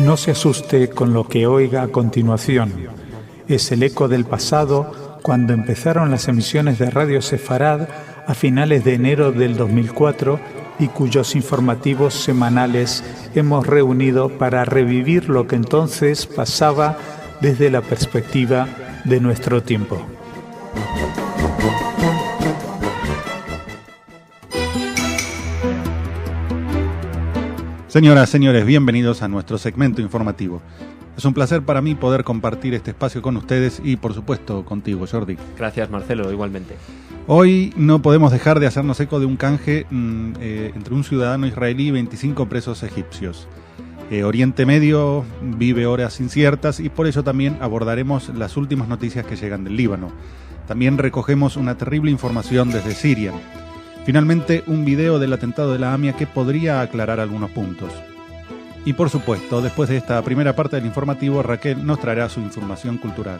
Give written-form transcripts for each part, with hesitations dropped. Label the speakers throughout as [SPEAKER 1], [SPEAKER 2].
[SPEAKER 1] No se asuste con lo que oiga a continuación. Es el eco del pasado cuando empezaron las emisiones de Radio Sefarad a finales de enero del 2004 y cuyos informativos semanales hemos reunido para revivir lo que entonces pasaba desde la perspectiva de nuestro tiempo.
[SPEAKER 2] Señoras, señores, bienvenidos a nuestro segmento informativo. Es un placer para mí poder compartir este espacio con ustedes y, por supuesto, contigo, Jordi.
[SPEAKER 3] Gracias, Marcelo, igualmente.
[SPEAKER 2] Hoy no podemos dejar de hacernos eco de un canje entre un ciudadano israelí y 25 presos egipcios. Oriente Medio vive horas inciertas y por ello también abordaremos las últimas noticias que llegan del Líbano. También recogemos una terrible información desde Siria. Finalmente, un video del atentado de la AMIA que podría aclarar algunos puntos. Y por supuesto, después de esta primera parte del informativo, Raquel nos traerá su información cultural.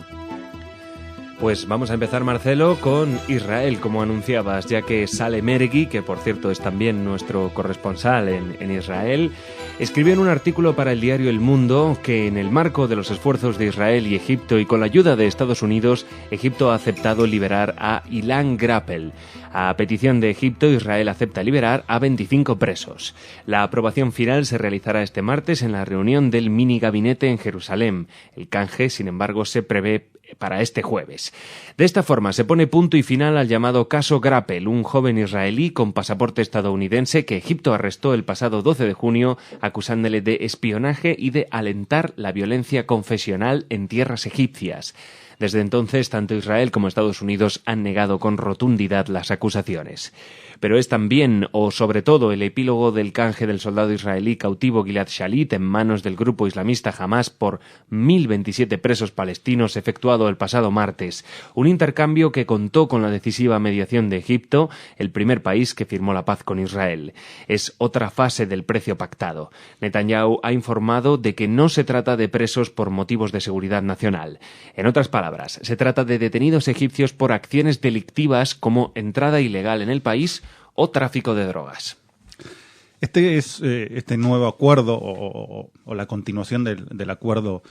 [SPEAKER 3] Pues vamos a empezar, Marcelo, con Israel, como anunciabas, ya que Sale Mergui, que por cierto es también nuestro corresponsal en Israel, escribió en un artículo para el diario El Mundo que en el marco de los esfuerzos de Israel y Egipto y con la ayuda de Estados Unidos, Egipto ha aceptado liberar a Ilan Grappel. A petición de Egipto, Israel acepta liberar a 25 presos. La aprobación final se realizará este martes en la reunión del mini gabinete en Jerusalén. El canje, sin embargo, se prevé para este jueves. De esta forma se pone punto y final al llamado caso Grappel, un joven israelí con pasaporte estadounidense que Egipto arrestó el pasado 12 de junio acusándole de espionaje y de alentar la violencia confesional en tierras egipcias. Desde entonces, tanto Israel como Estados Unidos han negado con rotundidad las acusaciones. Pero es también, o sobre todo, el epílogo del canje del soldado israelí cautivo Gilad Shalit en manos del grupo islamista Hamás por 1.027 presos palestinos efectuado el pasado martes. Un intercambio que contó con la decisiva mediación de Egipto, el primer país que firmó la paz con Israel. Es otra fase del precio pactado. Netanyahu ha informado de que no se trata de presos por motivos de seguridad nacional. En otras palabras, se trata de detenidos egipcios por acciones delictivas como entrada ilegal en el país o tráfico de drogas.
[SPEAKER 2] Este nuevo acuerdo o la continuación del acuerdo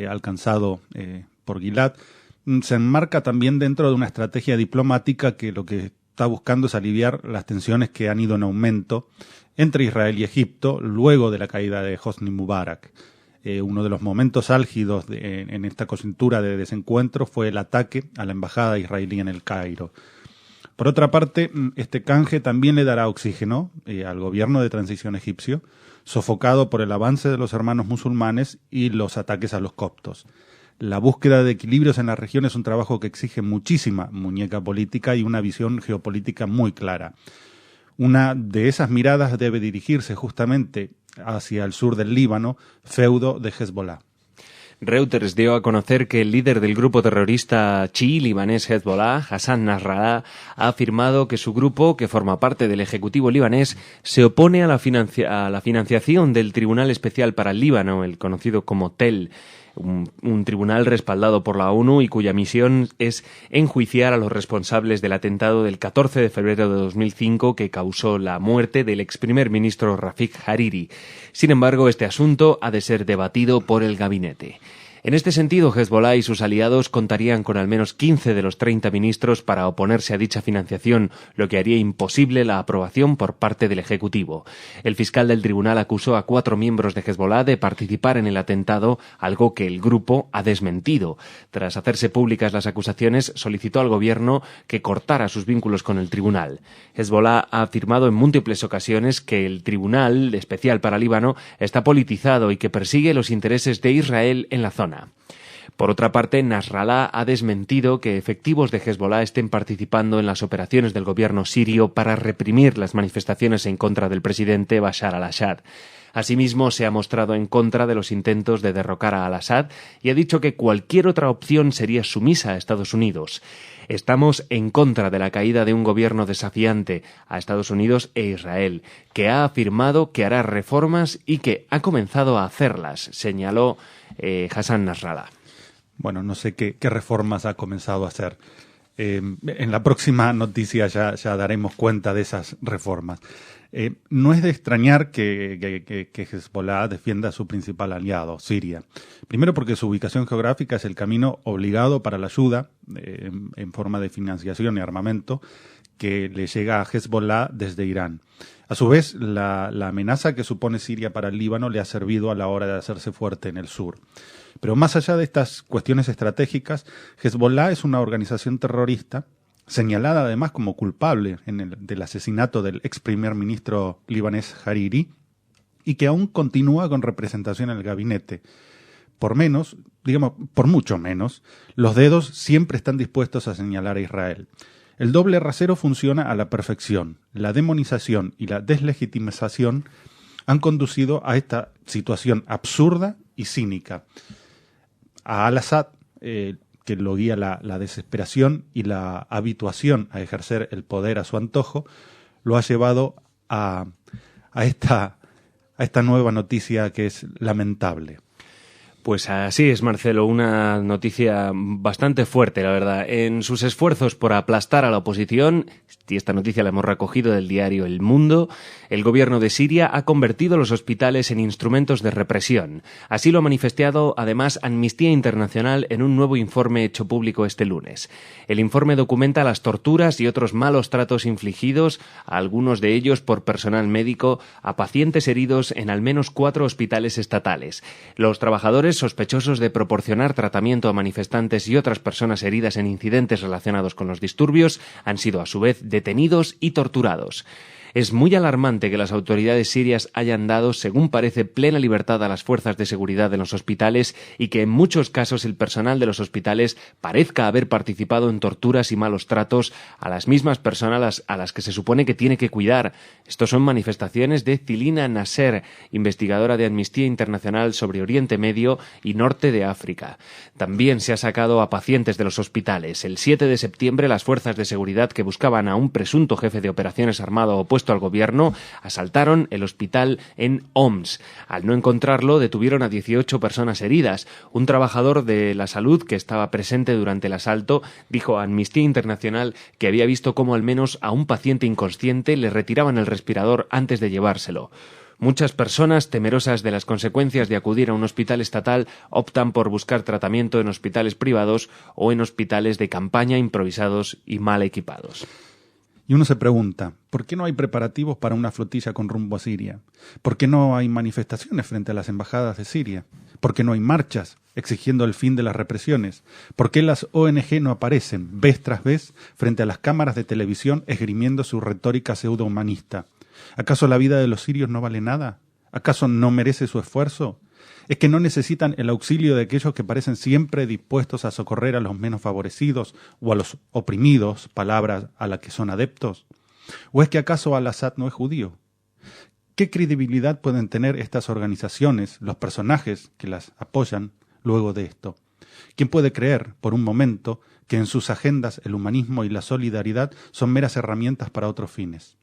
[SPEAKER 2] alcanzado por Gilad se enmarca también dentro de una estrategia diplomática que lo que está buscando es aliviar las tensiones que han ido en aumento entre Israel y Egipto luego de la caída de Hosni Mubarak. Uno de los momentos álgidos en esta coyuntura de desencuentro fue el ataque a la embajada israelí en el Cairo. Por otra parte, este canje también le dará oxígeno al gobierno de transición egipcio, sofocado por el avance de los hermanos musulmanes y los ataques a los coptos. La búsqueda de equilibrios en la región es un trabajo que exige muchísima muñeca política y una visión geopolítica muy clara. Una de esas miradas debe dirigirse justamente hacia el sur del Líbano, feudo de Hezbollah.
[SPEAKER 3] Reuters dio a conocer que el líder del grupo terrorista chií libanés Hezbollah, Hassan Nasrallah, ha afirmado que su grupo, que forma parte del Ejecutivo libanés, se opone a la financiación del Tribunal Especial para el Líbano, el conocido como TEL, un tribunal respaldado por la ONU y cuya misión es enjuiciar a los responsables del atentado del 14 de febrero de 2005 que causó la muerte del ex primer ministro Rafik Hariri. Sin embargo, este asunto ha de ser debatido por el gabinete. En este sentido, Hezbollah y sus aliados contarían con al menos 15 de los 30 ministros para oponerse a dicha financiación, lo que haría imposible la aprobación por parte del Ejecutivo. El fiscal del tribunal acusó a 4 miembros de Hezbollah de participar en el atentado, algo que el grupo ha desmentido. Tras hacerse públicas las acusaciones, solicitó al gobierno que cortara sus vínculos con el tribunal. Hezbollah ha afirmado en múltiples ocasiones que el Tribunal Especial para Líbano está politizado y que persigue los intereses de Israel en la zona. Por otra parte, Nasrallah ha desmentido que efectivos de Hezbollah estén participando en las operaciones del gobierno sirio para reprimir las manifestaciones en contra del presidente Bashar al-Assad. Asimismo, se ha mostrado en contra de los intentos de derrocar a al-Assad y ha dicho que cualquier otra opción sería sumisa a Estados Unidos. Estamos en contra de la caída de un gobierno desafiante a Estados Unidos e Israel, que ha afirmado que hará reformas y que ha comenzado a hacerlas, señaló Hassan Nasrallah.
[SPEAKER 2] Bueno, no sé qué reformas ha comenzado a hacer. En la próxima noticia ya daremos cuenta de esas reformas. No es de extrañar que Hezbollah defienda a su principal aliado, Siria. Primero porque su ubicación geográfica es el camino obligado para la ayuda en forma de financiación y armamento que le llega a Hezbollah desde Irán. A su vez, la amenaza que supone Siria para el Líbano le ha servido a la hora de hacerse fuerte en el sur. Pero más allá de estas cuestiones estratégicas, Hezbollah es una organización terrorista señalada además como culpable del asesinato del ex primer ministro libanés Hariri y que aún continúa con representación en el gabinete. Por mucho menos, los dedos siempre están dispuestos a señalar a Israel. El doble rasero funciona a la perfección. La demonización y la deslegitimización han conducido a esta situación absurda y cínica. A Al-Assad, que lo guía la desesperación y la habituación a ejercer el poder a su antojo, lo ha llevado a esta nueva noticia que es lamentable.
[SPEAKER 3] Pues así es, Marcelo, una noticia bastante fuerte, la verdad. En sus esfuerzos por aplastar a la oposición, y esta noticia la hemos recogido del diario El Mundo, el gobierno de Siria ha convertido los hospitales en instrumentos de represión. Así lo ha manifestado, además, Amnistía Internacional en un nuevo informe hecho público este lunes. El informe documenta las torturas y otros malos tratos infligidos, a algunos de ellos por personal médico, a pacientes heridos en al menos 4 hospitales estatales. Los trabajadores sospechosos de proporcionar tratamiento a manifestantes y otras personas heridas en incidentes relacionados con los disturbios han sido a su vez detenidos y torturados. Es muy alarmante que las autoridades sirias hayan dado, según parece, plena libertad a las fuerzas de seguridad en los hospitales y que en muchos casos el personal de los hospitales parezca haber participado en torturas y malos tratos a las mismas personas a las que se supone que tiene que cuidar. Estos son manifestaciones de Cilina Nasser, investigadora de Amnistía Internacional sobre Oriente Medio y Norte de África. También se ha sacado a pacientes de los hospitales. El 7 de septiembre las fuerzas de seguridad que buscaban a un presunto jefe de operaciones armado opuesto al gobierno asaltaron el hospital en Homs. Al no encontrarlo, detuvieron a 18 personas heridas. Un trabajador de la salud que estaba presente durante el asalto dijo a Amnistía Internacional que había visto cómo al menos a un paciente inconsciente le retiraban el respirador antes de llevárselo. Muchas personas, temerosas de las consecuencias de acudir a un hospital estatal, optan por buscar tratamiento en hospitales privados o en hospitales de campaña improvisados y mal equipados.
[SPEAKER 2] Y uno se pregunta, ¿por qué no hay preparativos para una flotilla con rumbo a Siria? ¿Por qué no hay manifestaciones frente a las embajadas de Siria? ¿Por qué no hay marchas exigiendo el fin de las represiones? ¿Por qué las ONG no aparecen, vez tras vez, frente a las cámaras de televisión esgrimiendo su retórica pseudohumanista? ¿Acaso la vida de los sirios no vale nada? ¿Acaso no merece su esfuerzo? ¿Es que no necesitan el auxilio de aquellos que parecen siempre dispuestos a socorrer a los menos favorecidos o a los oprimidos, palabras a las que son adeptos? ¿O es que acaso Al-Assad no es judío? ¿Qué credibilidad pueden tener estas organizaciones, los personajes que las apoyan luego de esto? ¿Quién puede creer, por un momento, que en sus agendas el humanismo y la solidaridad son meras herramientas para otros fines?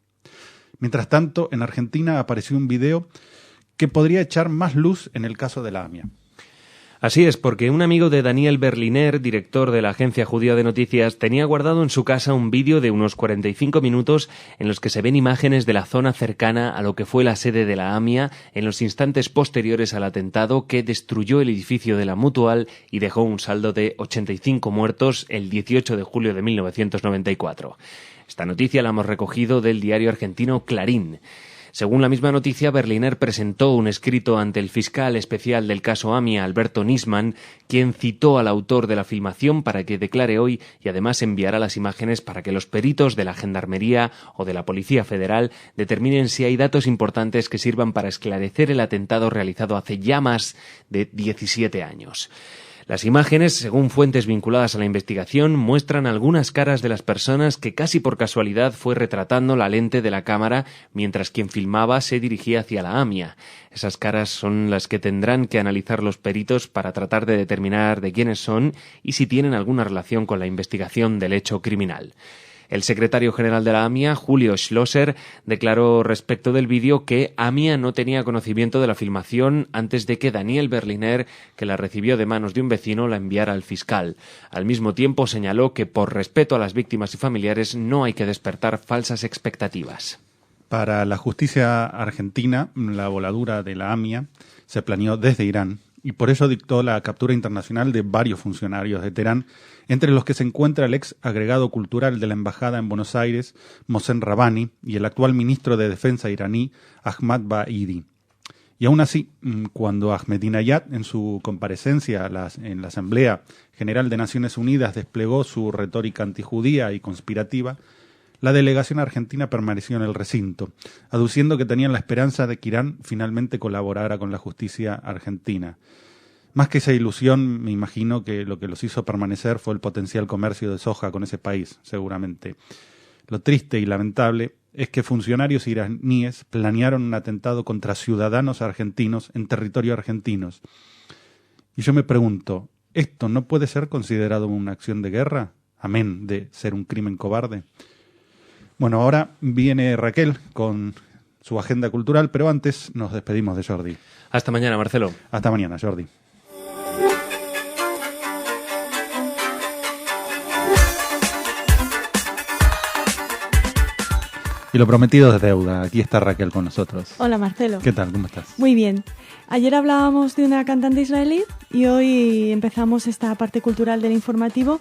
[SPEAKER 2] Mientras tanto, en Argentina apareció un video que podría echar más luz en el caso de la AMIA.
[SPEAKER 3] Así es, porque un amigo de Daniel Berliner, director de la agencia judía de noticias, tenía guardado en su casa un vídeo de unos 45 minutos en los que se ven imágenes de la zona cercana a lo que fue la sede de la AMIA en los instantes posteriores al atentado que destruyó el edificio de la Mutual y dejó un saldo de 85 muertos el 18 de julio de 1994. Esta noticia la hemos recogido del diario argentino Clarín. Según la misma noticia, Berliner presentó un escrito ante el fiscal especial del caso AMIA, Alberto Nisman, quien citó al autor de la filmación para que declare hoy y además enviará las imágenes para que los peritos de la Gendarmería o de la Policía Federal determinen si hay datos importantes que sirvan para esclarecer el atentado realizado hace ya más de 17 años. Las imágenes, según fuentes vinculadas a la investigación, muestran algunas caras de las personas que casi por casualidad fue retratando la lente de la cámara mientras quien filmaba se dirigía hacia la AMIA. Esas caras son las que tendrán que analizar los peritos para tratar de determinar de quiénes son y si tienen alguna relación con la investigación del hecho criminal. El secretario general de la AMIA, Julio Schlosser, declaró respecto del vídeo que AMIA no tenía conocimiento de la filmación antes de que Daniel Berliner, que la recibió de manos de un vecino, la enviara al fiscal. Al mismo tiempo señaló que por respeto a las víctimas y familiares no hay que despertar falsas expectativas.
[SPEAKER 2] Para la justicia argentina, la voladura de la AMIA se planeó desde Irán y por eso dictó la captura internacional de varios funcionarios de Teherán, entre los que se encuentra el ex agregado cultural de la embajada en Buenos Aires, Mohsen Rabbani, y el actual ministro de Defensa iraní, Ahmad Baidi. Y aún así, cuando Ahmadinejad, en su comparecencia en la Asamblea General de Naciones Unidas, desplegó su retórica antijudía y conspirativa, la delegación argentina permaneció en el recinto, aduciendo que tenían la esperanza de que Irán finalmente colaborara con la justicia argentina. Más que esa ilusión, me imagino que lo que los hizo permanecer fue el potencial comercio de soja con ese país, seguramente. Lo triste y lamentable es que funcionarios iraníes planearon un atentado contra ciudadanos argentinos en territorio argentino. Y yo me pregunto, ¿esto no puede ser considerado una acción de guerra? Amén de ser un crimen cobarde. Bueno, ahora viene Raquel con su agenda cultural, pero antes nos despedimos de Jordi.
[SPEAKER 3] Hasta mañana, Marcelo.
[SPEAKER 2] Hasta mañana, Jordi. Y lo prometido es deuda. Aquí está Raquel con nosotros.
[SPEAKER 4] Hola, Marcelo.
[SPEAKER 2] ¿Qué tal? ¿Cómo estás?
[SPEAKER 4] Muy bien. Ayer hablábamos de una cantante israelí y hoy empezamos esta parte cultural del informativo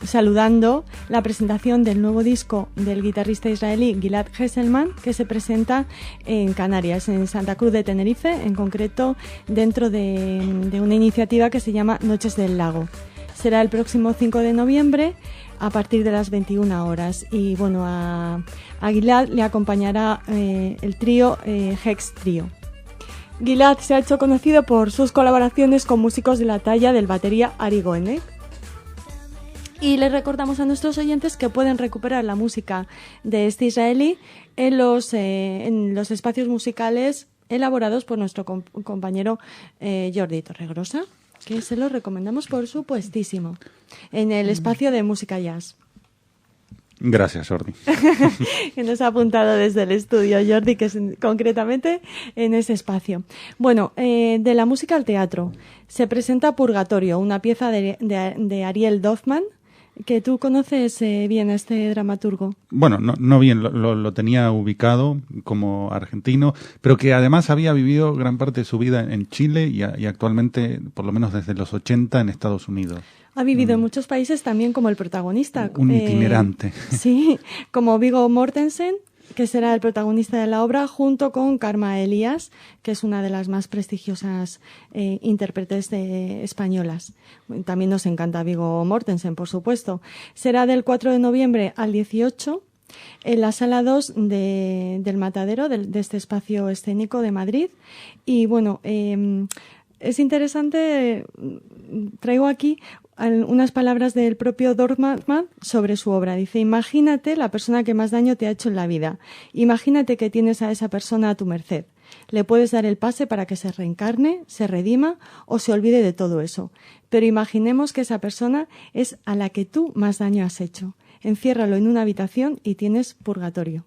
[SPEAKER 4] saludando la presentación del nuevo disco del guitarrista israelí Gilad Hesselman, que se presenta en Canarias, en Santa Cruz de Tenerife, en concreto dentro de una iniciativa que se llama Noches del Lago. Será el próximo 5 de noviembre a partir de las 21 horas. Y bueno, a Gilad le acompañará el trío Hex Trio. Gilad se ha hecho conocido por sus colaboraciones con músicos de la talla del batería Ari Goenek. Y les recordamos a nuestros oyentes que pueden recuperar la música de este israelí en los espacios musicales elaborados por nuestro compañero Jordi Torregrosa, que se lo recomendamos por supuestísimo, en el espacio de música jazz.
[SPEAKER 2] Gracias, Jordi.
[SPEAKER 4] Que nos ha apuntado desde el estudio, Jordi, que es concretamente en ese espacio. Bueno, de la música al teatro. Se presenta Purgatorio, una pieza de Ariel Dorfman, que tú conoces bien a este dramaturgo.
[SPEAKER 2] Bueno, no bien, lo tenía ubicado como argentino, pero que además había vivido gran parte de su vida en Chile y actualmente, por lo menos desde los 80, en Estados Unidos.
[SPEAKER 4] Ha vivido en muchos países también como el protagonista.
[SPEAKER 2] Un itinerante.
[SPEAKER 4] Sí, como Viggo Mortensen, que será el protagonista de la obra, junto con Karma Elías, que es una de las más prestigiosas intérpretes españolas. También nos encanta Viggo Mortensen, por supuesto. Será del 4 de noviembre al 18 en la Sala 2 del Matadero, de este espacio escénico de Madrid. Y bueno, es interesante, traigo aquí unas palabras del propio Dorfman sobre su obra. Dice: imagínate la persona que más daño te ha hecho en la vida. Imagínate que tienes a esa persona a tu merced. Le puedes dar el pase para que se reencarne, se redima o se olvide de todo eso. Pero imaginemos que esa persona es a la que tú más daño has hecho. Enciérralo en una habitación y tienes purgatorio.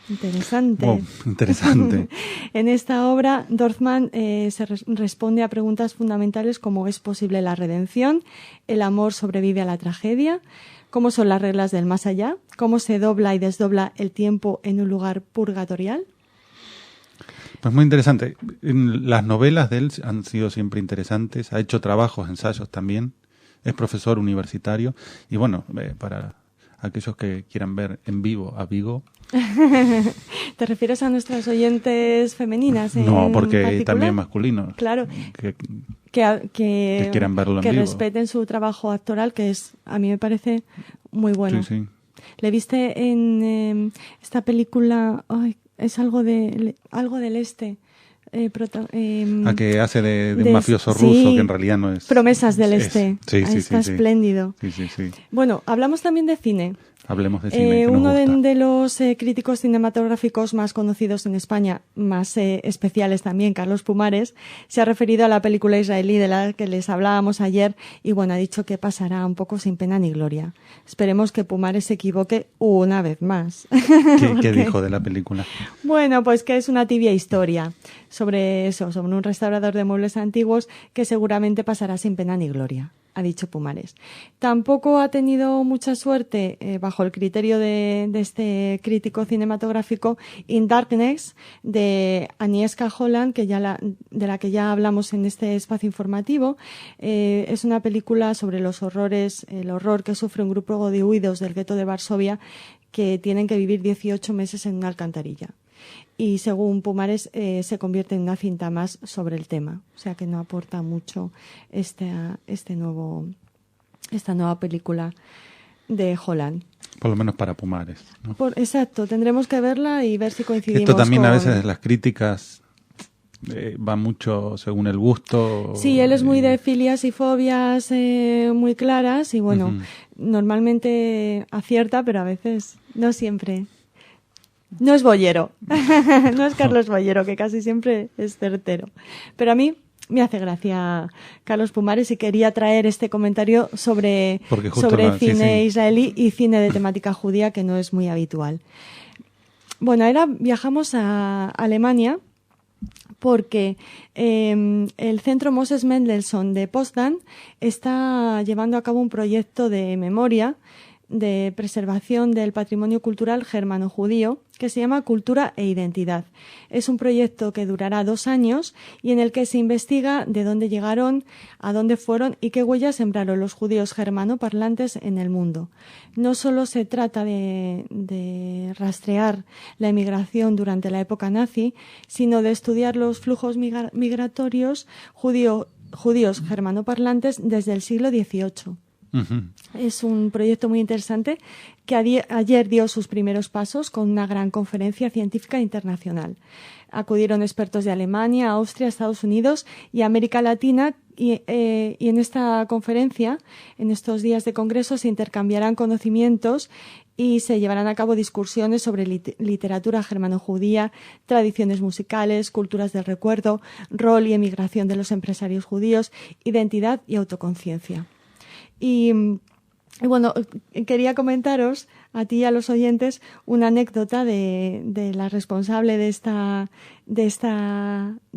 [SPEAKER 4] Interesante.
[SPEAKER 2] Oh, interesante.
[SPEAKER 4] En esta obra, Dorfman se responde a preguntas fundamentales como: ¿es posible la redención? ¿El amor sobrevive a la tragedia? ¿Cómo son las reglas del más allá? ¿Cómo se dobla y desdobla el tiempo en un lugar purgatorial?
[SPEAKER 2] Pues muy interesante. Las novelas de él han sido siempre interesantes. Ha hecho trabajos, ensayos también. Es profesor universitario. Y bueno, para aquellos que quieran ver en vivo a Viggo.
[SPEAKER 4] ¿Te refieres a nuestras oyentes femeninas?
[SPEAKER 2] No, porque
[SPEAKER 4] particular?
[SPEAKER 2] también masculinos.
[SPEAKER 4] Claro.
[SPEAKER 2] Que quieran verlo en
[SPEAKER 4] vivo. Que respeten su trabajo actoral, que a mí me parece muy bueno.
[SPEAKER 2] Sí, sí.
[SPEAKER 4] ¿Le viste en esta película? Ay, es algo del este.
[SPEAKER 2] Que hace de un mafioso ruso, que en realidad no es.
[SPEAKER 4] Promesas del Este.
[SPEAKER 2] Sí,
[SPEAKER 4] está espléndido.
[SPEAKER 2] Sí.
[SPEAKER 4] Bueno, hablamos también de cine.
[SPEAKER 2] Hablemos de cine, que nos
[SPEAKER 4] uno
[SPEAKER 2] gusta.
[SPEAKER 4] de los críticos cinematográficos más conocidos en España, más especiales también, Carlos Pumares, se ha referido a la película israelí de la que les hablábamos ayer y bueno, ha dicho que pasará un poco sin pena ni gloria. Esperemos que Pumares se equivoque una vez más.
[SPEAKER 2] ¿Qué dijo de la película?
[SPEAKER 4] Bueno, pues que es una tibia historia sobre eso, sobre un restaurador de muebles antiguos que seguramente pasará sin pena ni gloria, ha dicho Pumares. Tampoco ha tenido mucha suerte, bajo el criterio de este crítico cinematográfico, In Darkness, de Agnieszka Holland, de la que ya hablamos en este espacio informativo. Es una película sobre el horror que sufre un grupo de huidos del gueto de Varsovia que tienen que vivir 18 meses en una alcantarilla. Y según Pumares se convierte en una cinta más sobre el tema, o sea que no aporta mucho esta nueva película de Holland.
[SPEAKER 2] Por lo menos para Pumares, ¿no?
[SPEAKER 4] Exacto, tendremos que verla y ver si coincidimos.
[SPEAKER 2] Esto también a veces las críticas va mucho según el gusto.
[SPEAKER 4] Sí, él es muy de filias y fobias muy claras y bueno, normalmente acierta, pero a veces no siempre. No es Bollero, no es Carlos Bollero, que casi siempre es certero. Pero a mí me hace gracia Carlos Pumares y quería traer este comentario sobre cine israelí y cine de temática judía, que no es muy habitual. Bueno, ahora viajamos a Alemania porque el Centro Moses Mendelssohn de Potsdam está llevando a cabo un proyecto de memoria de preservación del patrimonio cultural germano-judío que se llama Cultura e Identidad. Es un proyecto que durará 2 años y en el que se investiga de dónde llegaron, a dónde fueron y qué huellas sembraron los judíos germanoparlantes en el mundo. No solo se trata de rastrear la emigración durante la época nazi, sino de estudiar los flujos migratorios judíos germanoparlantes desde el siglo XVIII. Es un proyecto muy interesante que ayer dio sus primeros pasos con una gran conferencia científica internacional. Acudieron expertos de Alemania, Austria, Estados Unidos y América Latina y en esta conferencia, en estos días de congreso, se intercambiarán conocimientos y se llevarán a cabo discusiones sobre literatura germano-judía, tradiciones musicales, culturas del recuerdo, rol y emigración de los empresarios judíos, identidad y autoconciencia. Y bueno, quería comentaros a ti y a los oyentes una anécdota de la responsable de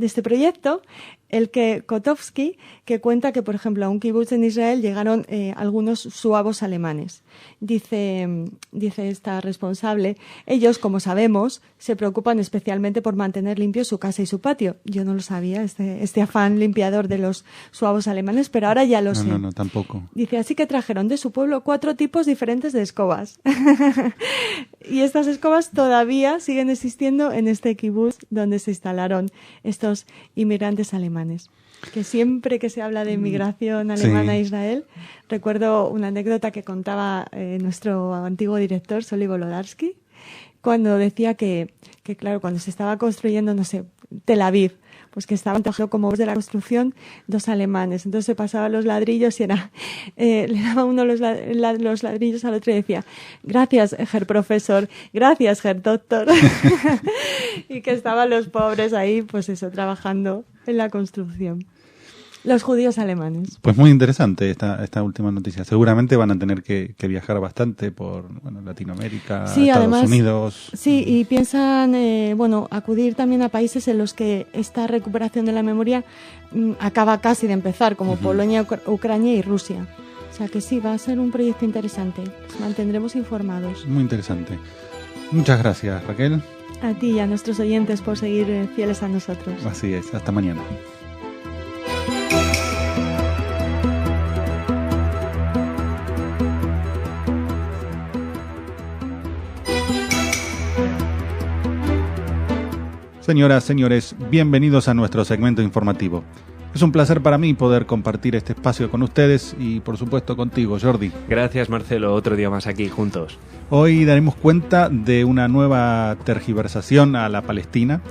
[SPEAKER 4] este proyecto, Elke Kotowski, que cuenta que, por ejemplo, a un kibutz en Israel llegaron algunos suavos alemanes. Dice esta responsable, ellos, como sabemos, se preocupan especialmente por mantener limpio su casa y su patio. Yo no lo sabía, este afán limpiador de los suavos alemanes, pero ahora ya lo sé.
[SPEAKER 2] No, tampoco.
[SPEAKER 4] Dice, así que trajeron de su pueblo 4 tipos diferentes de escobas. Y estas escobas todavía siguen existiendo en este kibutz donde se instalaron estos inmigrantes alemanes. Que siempre que se habla de inmigración alemana a Israel, recuerdo una anécdota que contaba nuestro antiguo director, Soli Volodarsky, cuando decía que claro, cuando se estaba construyendo, no sé, Tel Aviv, pues que estaban trabajando como de la construcción 2 alemanes. Entonces se pasaban los ladrillos y le daba uno los ladrillos al otro y decía, gracias, Herr Profesor, gracias, Herr Doctor. Y que estaban los pobres ahí, pues eso, trabajando en la construcción. Los judíos alemanes.
[SPEAKER 2] Pues muy interesante esta última noticia. Seguramente van a tener que viajar bastante por Latinoamérica, Estados Unidos.
[SPEAKER 4] Sí, y piensan acudir también a países en los que esta recuperación de la memoria acaba casi de empezar, como Polonia, Ucrania y Rusia. O sea que sí, va a ser un proyecto interesante. Nos mantendremos informados.
[SPEAKER 2] Muy interesante. Muchas gracias, Raquel.
[SPEAKER 4] A ti y a nuestros oyentes por seguir fieles a nosotros.
[SPEAKER 2] Así es, hasta mañana. Señoras, señores, bienvenidos a nuestro segmento informativo. Es un placer para mí poder compartir este espacio con ustedes y, por supuesto, contigo, Jordi.
[SPEAKER 3] Gracias, Marcelo. Otro día más aquí, juntos.
[SPEAKER 2] Hoy daremos cuenta de una nueva tergiversación a la Palestina.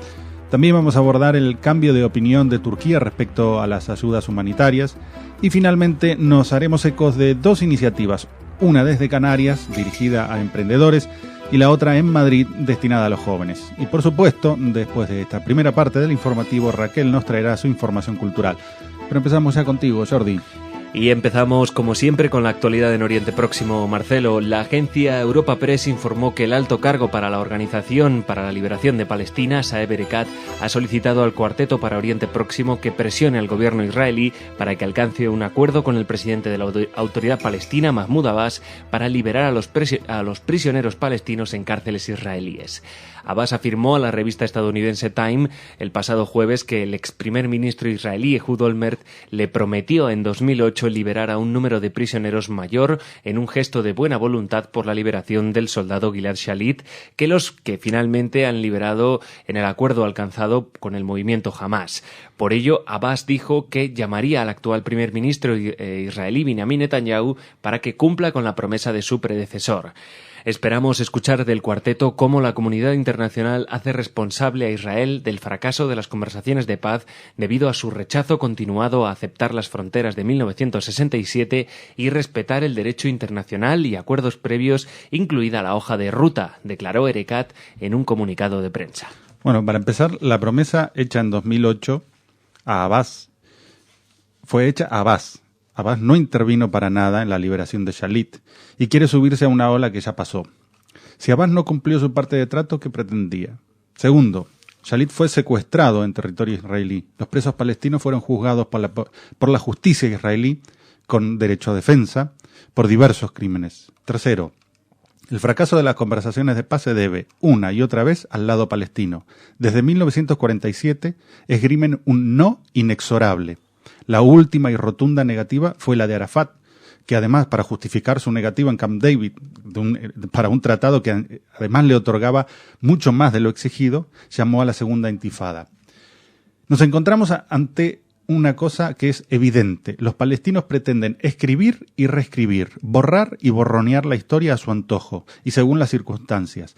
[SPEAKER 2] También vamos a abordar el cambio de opinión de Turquía respecto a las ayudas humanitarias. Y finalmente nos haremos ecos de 2 iniciativas. una desde Canarias, dirigida a emprendedores, y la otra en Madrid, destinada a los jóvenes. Y por supuesto, después de esta primera parte del informativo, Raquel nos traerá su información cultural. Pero empezamos ya contigo, Jordi.
[SPEAKER 3] Y empezamos, como siempre, con la actualidad en Oriente Próximo. Marcelo, la agencia Europa Press informó que el alto cargo para la Organización para la Liberación de Palestina, Saeb Erekat, ha solicitado al Cuarteto para Oriente Próximo que presione al gobierno israelí para que alcance un acuerdo con el presidente de la Autoridad Palestina, Mahmoud Abbas, para liberar a los prisioneros palestinos en cárceles israelíes. Abbas afirmó a la revista estadounidense Time el pasado jueves que el ex primer ministro israelí Ehud Olmert le prometió en 2008 liberar a un número de prisioneros mayor en un gesto de buena voluntad por la liberación del soldado Gilad Shalit, que los que finalmente han liberado en el acuerdo alcanzado con el movimiento Hamas. Por ello, Abbas dijo que llamaría al actual primer ministro israelí Benjamin Netanyahu para que cumpla con la promesa de su predecesor. Esperamos escuchar del cuarteto cómo la comunidad internacional hace responsable a Israel del fracaso de las conversaciones de paz debido a su rechazo continuado a aceptar las fronteras de 1967 y respetar el derecho internacional y acuerdos previos, incluida la hoja de ruta, declaró Erekat en un comunicado de prensa.
[SPEAKER 2] Bueno, para empezar, la promesa hecha en 2008 a Abbas fue hecha a Abbas. Abbas no intervino para nada en la liberación de Shalit y quiere subirse a una ola que ya pasó. Si Abbas no cumplió su parte de trato, ¿qué pretendía? Segundo, Shalit fue secuestrado en territorio israelí. Los presos palestinos fueron juzgados por la justicia israelí con derecho a defensa por diversos crímenes. Tercero, el fracaso de las conversaciones de paz se debe, una y otra vez, al lado palestino. Desde 1947 esgrimen un no inexorable. La última y rotunda negativa fue la de Arafat, que además, para justificar su negativa en Camp David, para un tratado que además le otorgaba mucho más de lo exigido, llamó a la segunda intifada. Nos encontramos ante una cosa que es evidente. Los palestinos pretenden escribir y reescribir, borrar y borronear la historia a su antojo y según las circunstancias.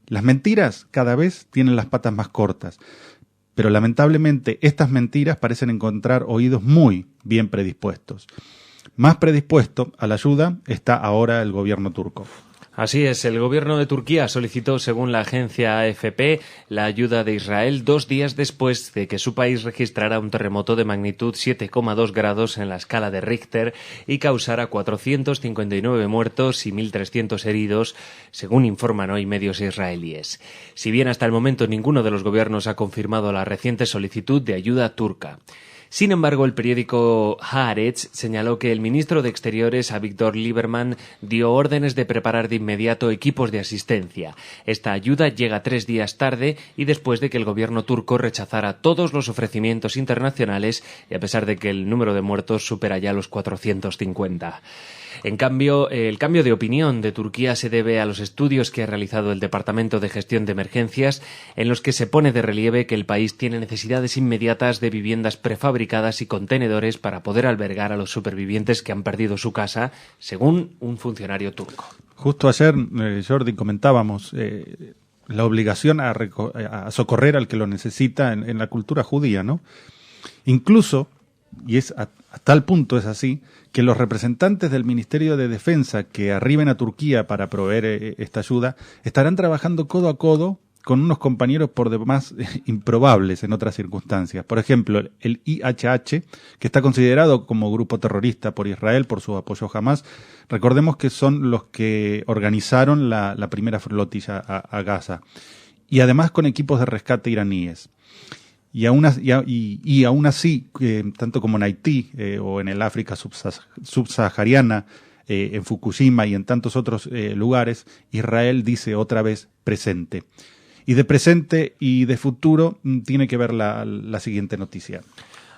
[SPEAKER 2] Las mentiras cada vez tienen las patas más cortas. Pero lamentablemente estas mentiras parecen encontrar oídos muy bien predispuestos. Más predispuesto a la ayuda está ahora el gobierno turco.
[SPEAKER 3] Así es, el gobierno de Turquía solicitó, según la agencia AFP, la ayuda de Israel 2 días después de que su país registrara un terremoto de magnitud 7,2 grados en la escala de Richter y causara 459 muertos y 1.300 heridos, según informan hoy medios israelíes. Si bien hasta el momento ninguno de los gobiernos ha confirmado la reciente solicitud de ayuda turca. Sin embargo, el periódico Haaretz señaló que el ministro de Exteriores, Avigdor Lieberman, dio órdenes de preparar de inmediato equipos de asistencia. Esta ayuda llega 3 días tarde y después de que el gobierno turco rechazara todos los ofrecimientos internacionales y a pesar de que el número de muertos supera ya los 450. En cambio, el cambio de opinión de Turquía se debe a los estudios que ha realizado el Departamento de Gestión de Emergencias, en los que se pone de relieve que el país tiene necesidades inmediatas de viviendas prefabricadas y contenedores para poder albergar a los supervivientes que han perdido su casa, según un funcionario turco.
[SPEAKER 2] Justo ayer, Jordi, comentábamos la obligación a socorrer al que lo necesita en la cultura judía, ¿no? Incluso, y es a tal punto es así, que los representantes del Ministerio de Defensa que arriben a Turquía para proveer esta ayuda estarán trabajando codo a codo con unos compañeros por demás improbables en otras circunstancias. Por ejemplo, el IHH, que está considerado como grupo terrorista por Israel por su apoyo a Hamas, recordemos que son los que organizaron la primera flotilla a Gaza, y además con equipos de rescate iraníes. Y aún así, tanto como en Haití o en el África subsahariana, en Fukushima y en tantos otros lugares, Israel dice otra vez presente. Y de presente y de futuro tiene que ver la siguiente noticia.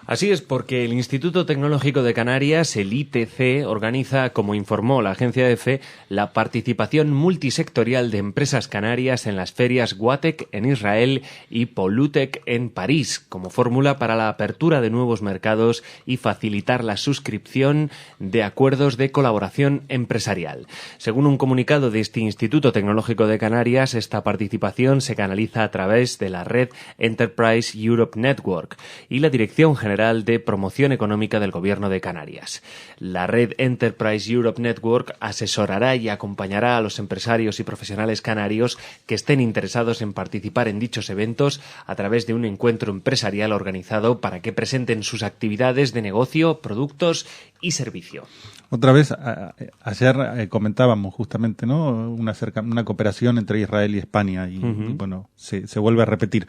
[SPEAKER 3] Así es, porque el Instituto Tecnológico de Canarias, el ITC, organiza, como informó la agencia EFE, la participación multisectorial de empresas canarias en las ferias Watec en Israel y Pollutec en París, como fórmula para la apertura de nuevos mercados y facilitar la suscripción de acuerdos de colaboración empresarial. Según un comunicado de este Instituto Tecnológico de Canarias, esta participación se canaliza a través de la red Enterprise Europe Network y la Dirección General General de Promoción Económica del Gobierno de Canarias. La red Enterprise Europe Network asesorará y acompañará a los empresarios y profesionales canarios que estén interesados en participar en dichos eventos a través de un encuentro empresarial organizado para que presenten sus actividades de negocio, productos y servicio.
[SPEAKER 2] Otra vez, ayer comentábamos justamente, ¿no?, una cooperación entre Israel y España y bueno, se vuelve a repetir.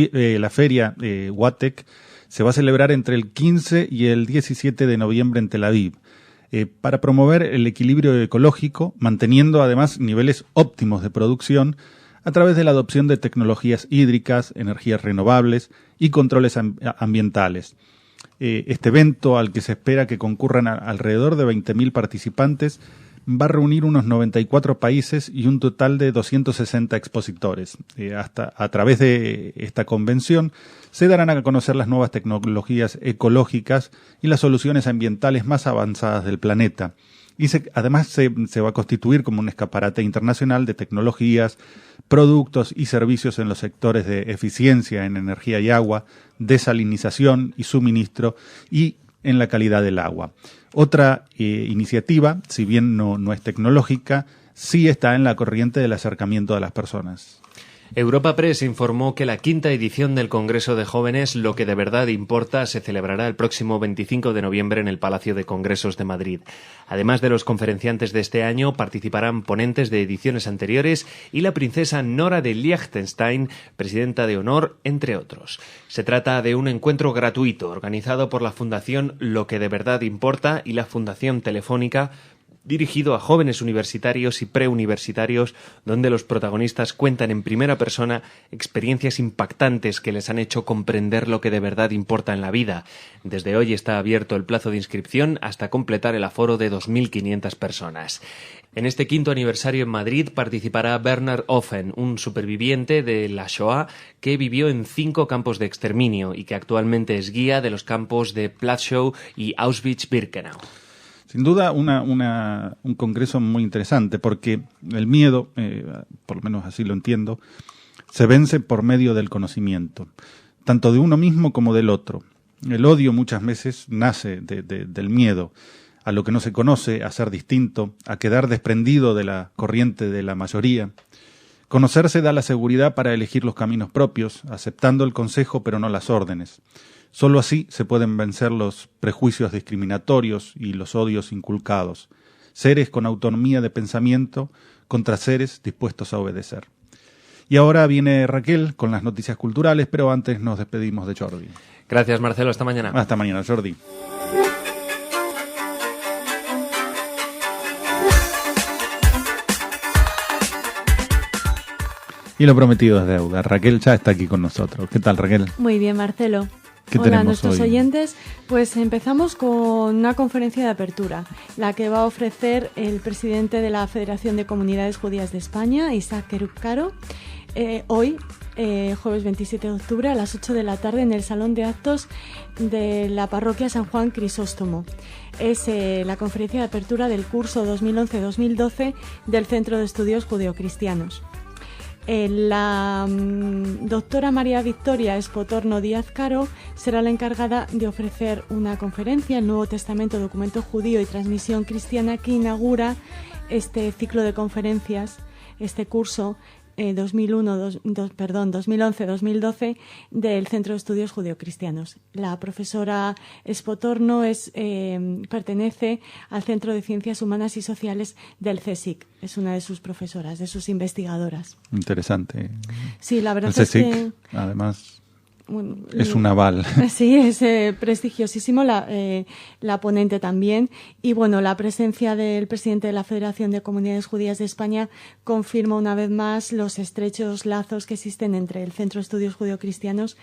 [SPEAKER 2] La feria WATEC se va a celebrar entre el 15 y el 17 de noviembre en Tel Aviv para promover el equilibrio ecológico, manteniendo además niveles óptimos de producción a través de la adopción de tecnologías hídricas, energías renovables y controles ambientales. Este evento, al que se espera que concurran alrededor de 20.000 participantes, va a reunir unos 94 países y un total de 260 expositores. A través de esta convención se darán a conocer las nuevas tecnologías ecológicas y las soluciones ambientales más avanzadas del planeta. Y además se va a constituir como un escaparate internacional de tecnologías, productos y servicios en los sectores de eficiencia en energía y agua, desalinización y suministro y en la calidad del agua. Otra iniciativa, si bien no es tecnológica, sí está en la corriente del acercamiento de las personas.
[SPEAKER 3] Europa Press informó que la 5ª edición del Congreso de Jóvenes Lo que de verdad importa se celebrará el próximo 25 de noviembre en el Palacio de Congresos de Madrid. Además de los conferenciantes de este año, participarán ponentes de ediciones anteriores y la princesa Nora de Liechtenstein, presidenta de honor, entre otros. Se trata de un encuentro gratuito organizado por la Fundación Lo que de verdad importa y la Fundación Telefónica, dirigido a jóvenes universitarios y preuniversitarios, donde los protagonistas cuentan en primera persona experiencias impactantes que les han hecho comprender lo que de verdad importa en la vida. Desde hoy está abierto el plazo de inscripción hasta completar el aforo de 2.500 personas. En este 5º aniversario en Madrid participará Bernard Offen, un superviviente de la Shoah que vivió en 5 campos de exterminio y que actualmente es guía de los campos de Plaszow y Auschwitz-Birkenau.
[SPEAKER 2] Sin duda un congreso muy interesante porque el miedo, por lo menos así lo entiendo, se vence por medio del conocimiento, tanto de uno mismo como del otro. El odio muchas veces nace del miedo a lo que no se conoce, a ser distinto, a quedar desprendido de la corriente de la mayoría. Conocerse da la seguridad para elegir los caminos propios, aceptando el consejo pero no las órdenes. Solo así se pueden vencer los prejuicios discriminatorios y los odios inculcados. Seres con autonomía de pensamiento contra seres dispuestos a obedecer. Y ahora viene Raquel con las noticias culturales, pero antes nos despedimos de Jordi.
[SPEAKER 3] Gracias, Marcelo. Hasta mañana.
[SPEAKER 2] Hasta mañana, Jordi. Y lo prometido es deuda. Raquel ya está aquí con nosotros. ¿Qué tal, Raquel?
[SPEAKER 4] Muy bien, Marcelo.
[SPEAKER 2] Hola
[SPEAKER 4] a nuestros
[SPEAKER 2] hoy?
[SPEAKER 4] Oyentes, pues empezamos con una conferencia de apertura, la que va a ofrecer el presidente de la Federación de Comunidades Judías de España, Isaac Querub-Caro, hoy, jueves 27 de octubre, a las 8 de la tarde en el Salón de Actos de la Parroquia San Juan Crisóstomo. Es la conferencia de apertura del curso 2011-2012 del Centro de Estudios Judeocristianos. La doctora María Victoria Espotorno Díaz Caro será la encargada de ofrecer una conferencia, el Nuevo Testamento, documento judío y transmisión cristiana, que inaugura este ciclo de conferencias, este curso 2011-2012 del Centro de Estudios Judeocristianos. La profesora Espotorno pertenece al Centro de Ciencias Humanas y Sociales del CSIC. Es una de sus profesoras, de sus investigadoras.
[SPEAKER 2] Interesante.
[SPEAKER 4] Sí, la verdad
[SPEAKER 2] el CSIC,
[SPEAKER 4] es que...
[SPEAKER 2] además... Es un aval.
[SPEAKER 4] Sí, es prestigiosísimo, la ponente también. Y bueno, la presencia del presidente de la Federación de Comunidades Judías de España confirma una vez más los estrechos lazos que existen entre el Centro de Estudios Judeocristianos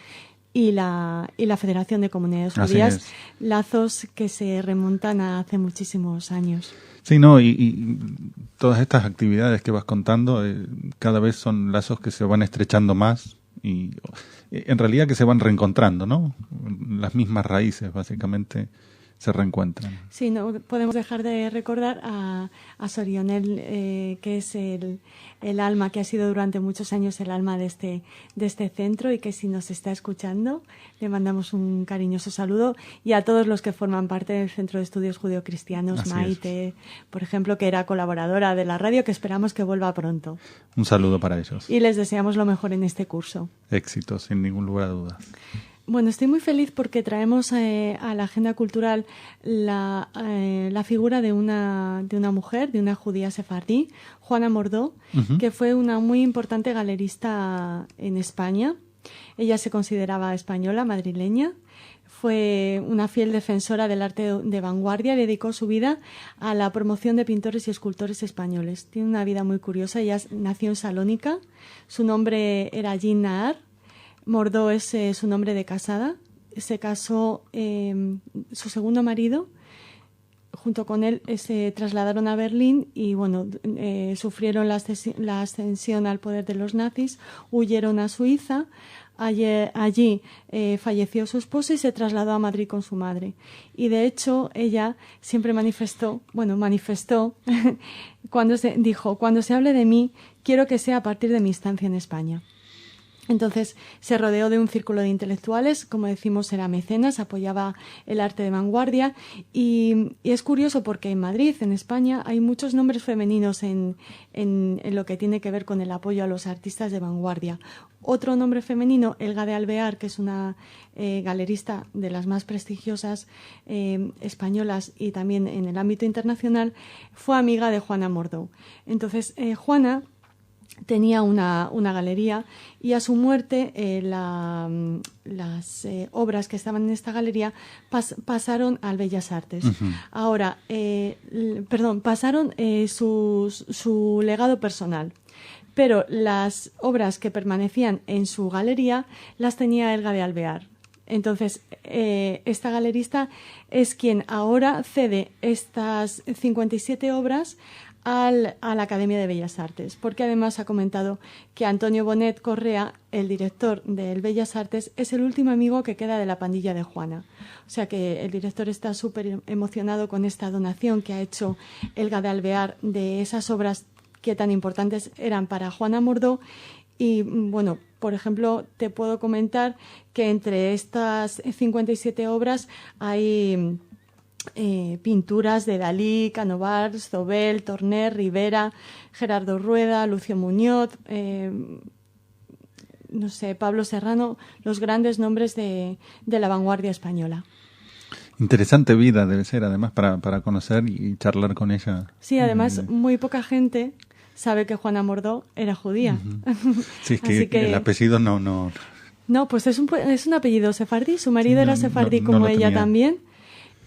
[SPEAKER 4] y la Federación de Comunidades Judías, lazos que se remontan a hace muchísimos años.
[SPEAKER 2] Sí, no, y todas estas actividades que vas contando cada vez son lazos que se van estrechando más y en realidad que se van reencontrando, ¿no? Las mismas raíces, básicamente, se reencuentran.
[SPEAKER 4] Sí, no podemos dejar de recordar a Sorionel, que es el alma, que ha sido durante muchos años el alma de este centro, y que si nos está escuchando le mandamos un cariñoso saludo, y a todos los que forman parte del Centro de Estudios Judeocristianos, Maite, por ejemplo, que era colaboradora de la radio, que esperamos que vuelva pronto.
[SPEAKER 2] Un saludo para ellos.
[SPEAKER 4] Y les deseamos lo mejor en este curso.
[SPEAKER 2] Éxito, sin ningún lugar a dudas.
[SPEAKER 4] Bueno, estoy muy feliz porque traemos a la agenda cultural la figura de una mujer, de una judía sefardí, Juana Mordó, que fue una muy importante galerista en España. Ella se consideraba española, madrileña. Fue una fiel defensora del arte de vanguardia y dedicó su vida a la promoción de pintores y escultores españoles. Tiene una vida muy curiosa. Ella nació en Salónica. Su nombre era Jean Naar. Mordó es su nombre de casada. Se casó su segundo marido. Junto con él se trasladaron a Berlín y bueno, sufrieron la ascensión al poder de los nazis, huyeron a Suiza. Allí falleció su esposo y se trasladó a Madrid con su madre. Y de hecho ella siempre manifestó cuando se hable de mí, quiero que sea a partir de mi estancia en España. Entonces se rodeó de un círculo de intelectuales, como decimos era mecenas, apoyaba el arte de vanguardia y es curioso porque en Madrid, en España, hay muchos nombres femeninos en lo que tiene que ver con el apoyo a los artistas de vanguardia. Otro nombre femenino, Elga de Alvear, que es una galerista de las más prestigiosas españolas y también en el ámbito internacional, fue amiga de Juana Mordó. Entonces Juana tenía una galería y a su muerte las obras que estaban en esta galería pasaron al Bellas Artes. Ahora, pasaron su legado personal, pero las obras que permanecían en su galería las tenía Elga de Alvear. Entonces, esta galerista es quien ahora cede estas 57 obras a la Academia de Bellas Artes, porque además ha comentado que Antonio Bonet Correa, el director del Bellas Artes, es el último amigo que queda de la pandilla de Juana. O sea que el director está súper emocionado con esta donación que ha hecho Elga de Alvear de esas obras que tan importantes eran para Juana Mordó. Y bueno, por ejemplo, te puedo comentar que entre estas 57 obras hay pinturas de Dalí, Canovars, Zobel, Torner, Rivera, Gerardo Rueda, Lucio Muñoz, Pablo Serrano, los grandes nombres de la vanguardia española.
[SPEAKER 2] Interesante vida debe ser, además, para conocer y charlar con ella.
[SPEAKER 4] Sí, además, muy poca gente sabe que Juana Mordó era judía.
[SPEAKER 2] Sí, es que el apellido no...
[SPEAKER 4] No, pues es un apellido sefardí. Su marido era sefardí como ella también.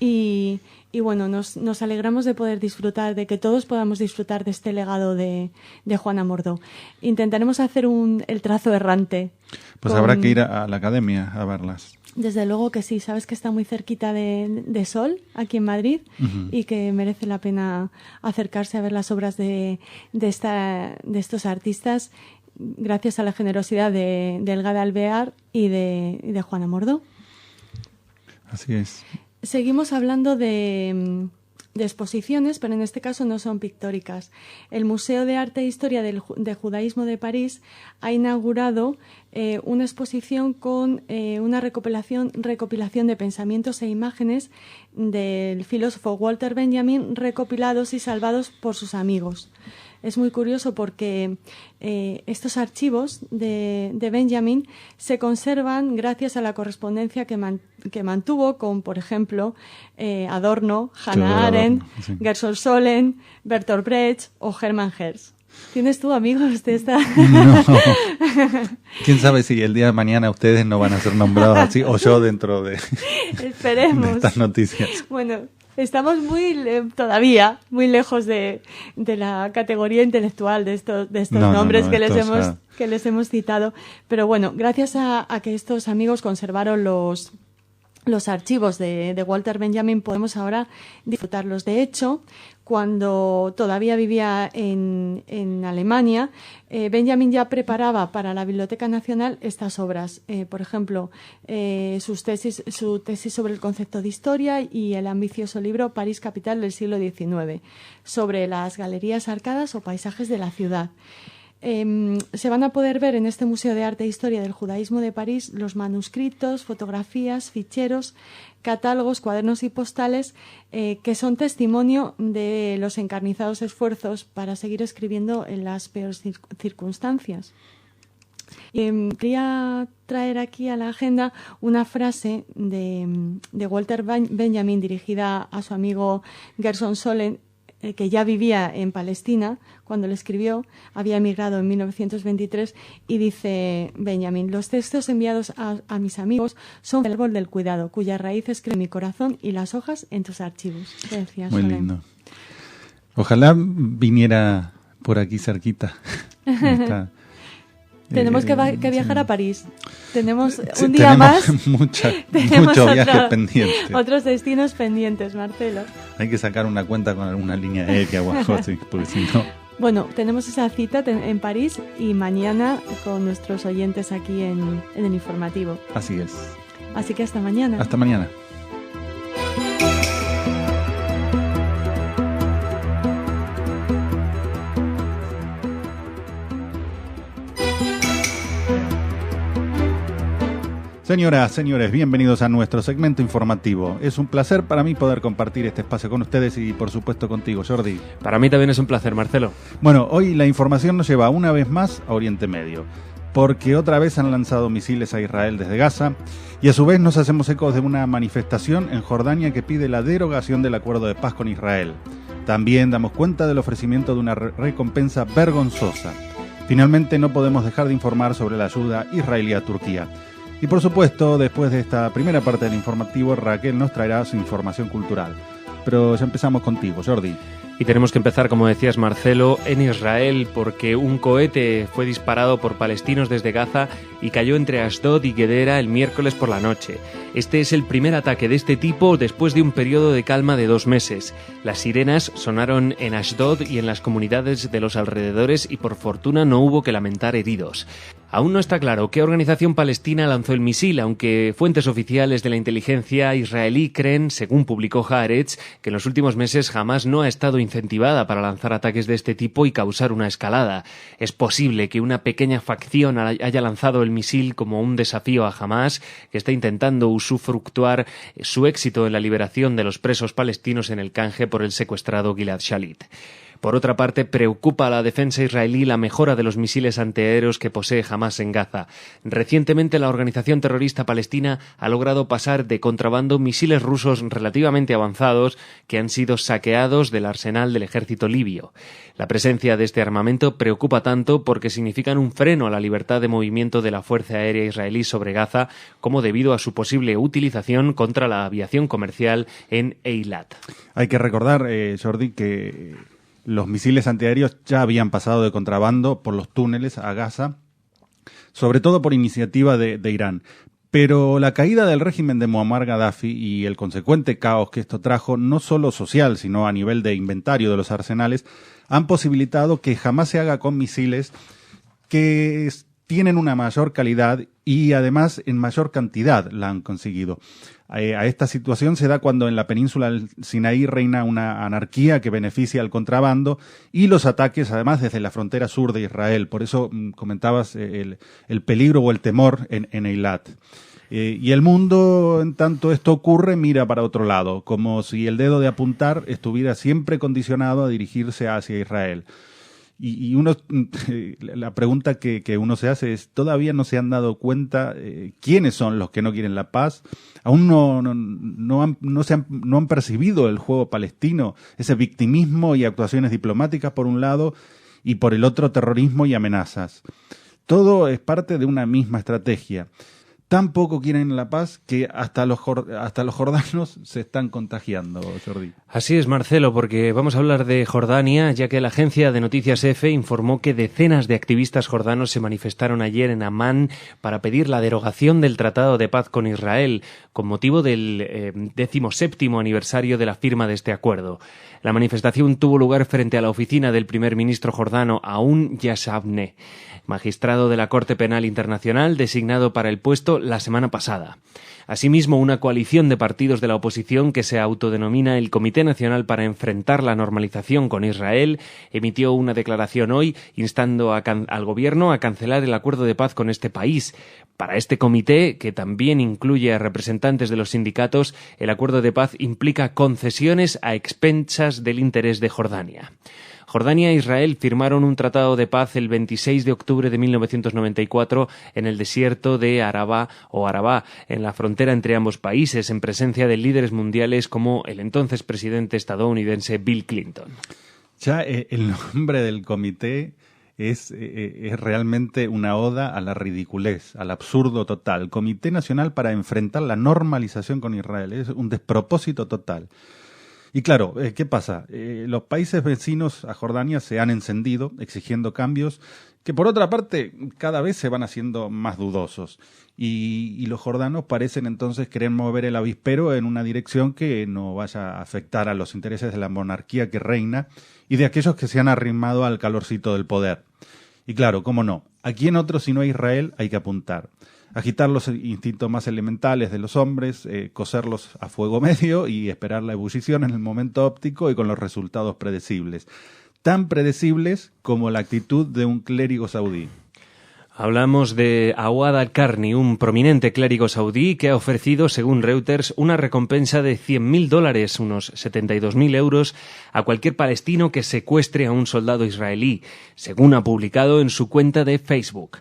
[SPEAKER 4] Y bueno, nos alegramos de poder disfrutar, de que todos podamos disfrutar de este legado de Juana Mordó. Intentaremos hacer el trazo errante.
[SPEAKER 2] Pues habrá que ir a la academia a verlas.
[SPEAKER 4] Desde luego que sí, sabes que está muy cerquita de Sol, aquí en Madrid, y que merece la pena acercarse a ver las obras de estos artistas, gracias a la generosidad de Elga de Alvear y de Juana Mordó.
[SPEAKER 2] Así es.
[SPEAKER 4] Seguimos hablando de exposiciones, pero en este caso no son pictóricas. El Museo de Arte e Historia de Judaísmo de París ha inaugurado una exposición con una recopilación de pensamientos e imágenes del filósofo Walter Benjamin, recopilados y salvados por sus amigos. Es muy curioso porque estos archivos de Benjamin se conservan gracias a la correspondencia que mantuvo con, por ejemplo, Adorno, Hannah Arendt, sí. Gershom Scholem, Bertolt Brecht o Hermann Hertz. ¿Tienes tú amigos de esta?
[SPEAKER 2] No. ¿Quién sabe si el día de mañana ustedes no van a ser nombrados así o yo dentro de estas noticias?
[SPEAKER 4] Bueno, estamos todavía muy lejos de la categoría intelectual de estos nombres que les hemos citado. Pero bueno, gracias a que estos amigos conservaron los los archivos de Walter Benjamin podemos ahora disfrutarlos. De hecho, cuando todavía vivía en Alemania, Benjamin ya preparaba para la Biblioteca Nacional estas obras. Por ejemplo, su tesis sobre el concepto de historia y el ambicioso libro París, capital del siglo XIX, sobre las galerías arcadas o paisajes de la ciudad. Se van a poder ver en este Museo de Arte e Historia del Judaísmo de París los manuscritos, fotografías, ficheros, catálogos, cuadernos y postales que son testimonio de los encarnizados esfuerzos para seguir escribiendo en las peores circunstancias. Quería traer aquí a la agenda una frase de Walter Benjamin dirigida a su amigo Gerson Solem, que ya vivía en Palestina cuando lo escribió, había emigrado en 1923, y dice Benjamin: los textos enviados a mis amigos son el árbol del cuidado, cuya raíz escribe mi corazón y las hojas en tus archivos. ¿Qué decías,
[SPEAKER 2] Muy
[SPEAKER 4] Solem?
[SPEAKER 2] lindo. Ojalá viniera por aquí cerquita.
[SPEAKER 4] Tenemos que viajar
[SPEAKER 2] sí.
[SPEAKER 4] a París. Tenemos
[SPEAKER 2] Sí,
[SPEAKER 4] un día más. Tenemos
[SPEAKER 2] muchos viajes pendientes.
[SPEAKER 4] Otros destinos pendientes, Marcelo.
[SPEAKER 2] Hay que sacar una cuenta con alguna línea aérea o algo así, porque si no...
[SPEAKER 4] Bueno, tenemos esa cita en París y mañana con nuestros oyentes aquí en el informativo.
[SPEAKER 2] Así es.
[SPEAKER 4] Así que hasta mañana.
[SPEAKER 2] Hasta mañana. Señoras, señores, bienvenidos a nuestro segmento informativo. Es un placer para mí poder compartir este espacio con ustedes y, por supuesto, contigo, Jordi.
[SPEAKER 3] Para mí también es un placer, Marcelo.
[SPEAKER 2] Bueno, hoy la información nos lleva una vez más a Oriente Medio, porque otra vez han lanzado misiles a Israel desde Gaza, y a su vez nos hacemos ecos de una manifestación en Jordania que pide la derogación del acuerdo de paz con Israel. También damos cuenta del ofrecimiento de una recompensa vergonzosa. Finalmente, no podemos dejar de informar sobre la ayuda israelí a Turquía. Y por supuesto, después de esta primera parte del informativo, Raquel nos traerá su información cultural. Pero ya empezamos contigo, Jordi.
[SPEAKER 3] Y tenemos que empezar, como decías, Marcelo, en Israel, porque un cohete fue disparado por palestinos desde Gaza y cayó entre Ashdod y Gedera el miércoles por la noche. Este es el primer ataque de este tipo después de un periodo de calma de 2 meses. Las sirenas sonaron en Ashdod y en las comunidades de los alrededores y por fortuna no hubo que lamentar heridos. Aún no está claro qué organización palestina lanzó el misil, aunque fuentes oficiales de la inteligencia israelí creen, según publicó Haaretz, que en los últimos meses Hamás no ha estado incentivada para lanzar ataques de este tipo y causar una escalada. Es posible que una pequeña facción haya lanzado el misil como un desafío a Hamás, que está intentando usufructuar su éxito en la liberación de los presos palestinos en el canje por el secuestrado Gilad Shalit. Por otra parte, preocupa a la defensa israelí la mejora de los misiles antiaéreos que posee Hamás en Gaza. Recientemente, la organización terrorista palestina ha logrado pasar de contrabando misiles rusos relativamente avanzados que han sido saqueados del arsenal del ejército libio. La presencia de este armamento preocupa tanto porque significan un freno a la libertad de movimiento de la Fuerza Aérea Israelí sobre Gaza, como debido a su posible utilización contra la aviación comercial en Eilat.
[SPEAKER 2] Hay que recordar, Jordi, que los misiles antiaéreos ya habían pasado de contrabando por los túneles a Gaza, sobre todo por iniciativa de Irán. Pero la caída del régimen de Muammar Gaddafi y el consecuente caos que esto trajo, no solo social, sino a nivel de inventario de los arsenales, han posibilitado que jamás se haga con misiles que tienen una mayor calidad y además en mayor cantidad la han conseguido. A esta situación se da cuando en la península del Sinaí reina una anarquía que beneficia al contrabando y los ataques además desde la frontera sur de Israel. Por eso comentabas el peligro o el temor en Eilat. Y el mundo, en tanto esto ocurre, mira para otro lado, como si el dedo de apuntar estuviera siempre condicionado a dirigirse hacia Israel. Y uno, la pregunta que uno se hace es, ¿todavía no se han dado cuenta quiénes son los que no quieren la paz? Aún no han percibido el juego palestino, ese victimismo y actuaciones diplomáticas por un lado, y por el otro terrorismo y amenazas. Todo es parte de una misma estrategia. tan poco quieren la paz que hasta los jordanos se están contagiando, Jordi.
[SPEAKER 3] Así es, Marcelo, porque vamos a hablar de Jordania, ya que la agencia de noticias EFE informó que decenas de activistas jordanos se manifestaron ayer en Amán para pedir la derogación del Tratado de Paz con Israel, con motivo del 17º aniversario de la firma de este acuerdo. La manifestación tuvo lugar frente a la oficina del primer ministro jordano Aoun Yashavne, magistrado de la Corte Penal Internacional designado para el puesto la semana pasada. Asimismo, una coalición de partidos de la oposición que se autodenomina el Comité Nacional para Enfrentar la Normalización con Israel emitió una declaración hoy instando al gobierno a cancelar el acuerdo de paz con este país. Para este comité, que también incluye a representantes de los sindicatos, el acuerdo de paz implica concesiones a expensas del interés de Jordania. Jordania e Israel firmaron un tratado de paz el 26 de octubre de 1994 en el desierto de Arabá, en la frontera entre ambos países, en presencia de líderes mundiales como el entonces presidente estadounidense Bill Clinton.
[SPEAKER 2] Ya el nombre del comité es realmente una oda a la ridiculez, al absurdo total. Comité Nacional para Enfrentar la Normalización con Israel. Es un despropósito total. Y claro, ¿qué pasa? Los países vecinos a Jordania se han encendido exigiendo cambios que por otra parte cada vez se van haciendo más dudosos. Y los jordanos parecen entonces querer mover el avispero en una dirección que no vaya a afectar a los intereses de la monarquía que reina y de aquellos que se han arrimado al calorcito del poder. Y claro, cómo no, ¿a quién otro sino a Israel hay que apuntar? Agitar los instintos más elementales de los hombres, cocerlos a fuego medio y esperar la ebullición en el momento óptico y con los resultados predecibles. Tan predecibles como la actitud de un clérigo saudí.
[SPEAKER 3] Hablamos de Awad al-Karni, un prominente clérigo saudí que ha ofrecido, según Reuters, una recompensa de $100.000, unos 72.000 euros, a cualquier palestino que secuestre a un soldado israelí, según ha publicado en su cuenta de Facebook.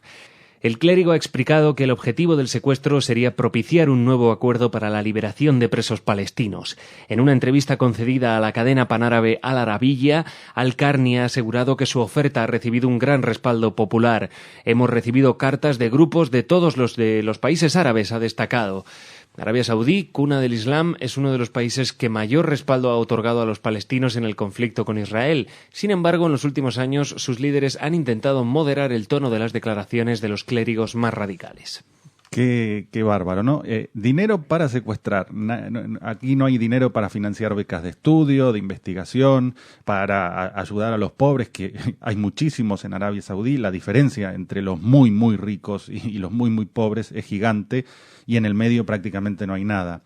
[SPEAKER 3] El clérigo ha explicado que el objetivo del secuestro sería propiciar un nuevo acuerdo para la liberación de presos palestinos. En una entrevista concedida a la cadena panárabe Al Arabiya, Al-Karni ha asegurado que su oferta ha recibido un gran respaldo popular. Hemos recibido cartas de grupos de todos los países árabes, ha destacado. Arabia Saudí, cuna del Islam, es uno de los países que mayor respaldo ha otorgado a los palestinos en el conflicto con Israel. Sin embargo, en los últimos años, sus líderes han intentado moderar el tono de las declaraciones de los clérigos más radicales.
[SPEAKER 2] Qué bárbaro, ¿no? Dinero para secuestrar. Aquí no hay dinero para financiar becas de estudio, de investigación, para ayudar a los pobres, que hay muchísimos en Arabia Saudí. La diferencia entre los muy, muy ricos y los muy, muy pobres es gigante y en el medio prácticamente no hay nada.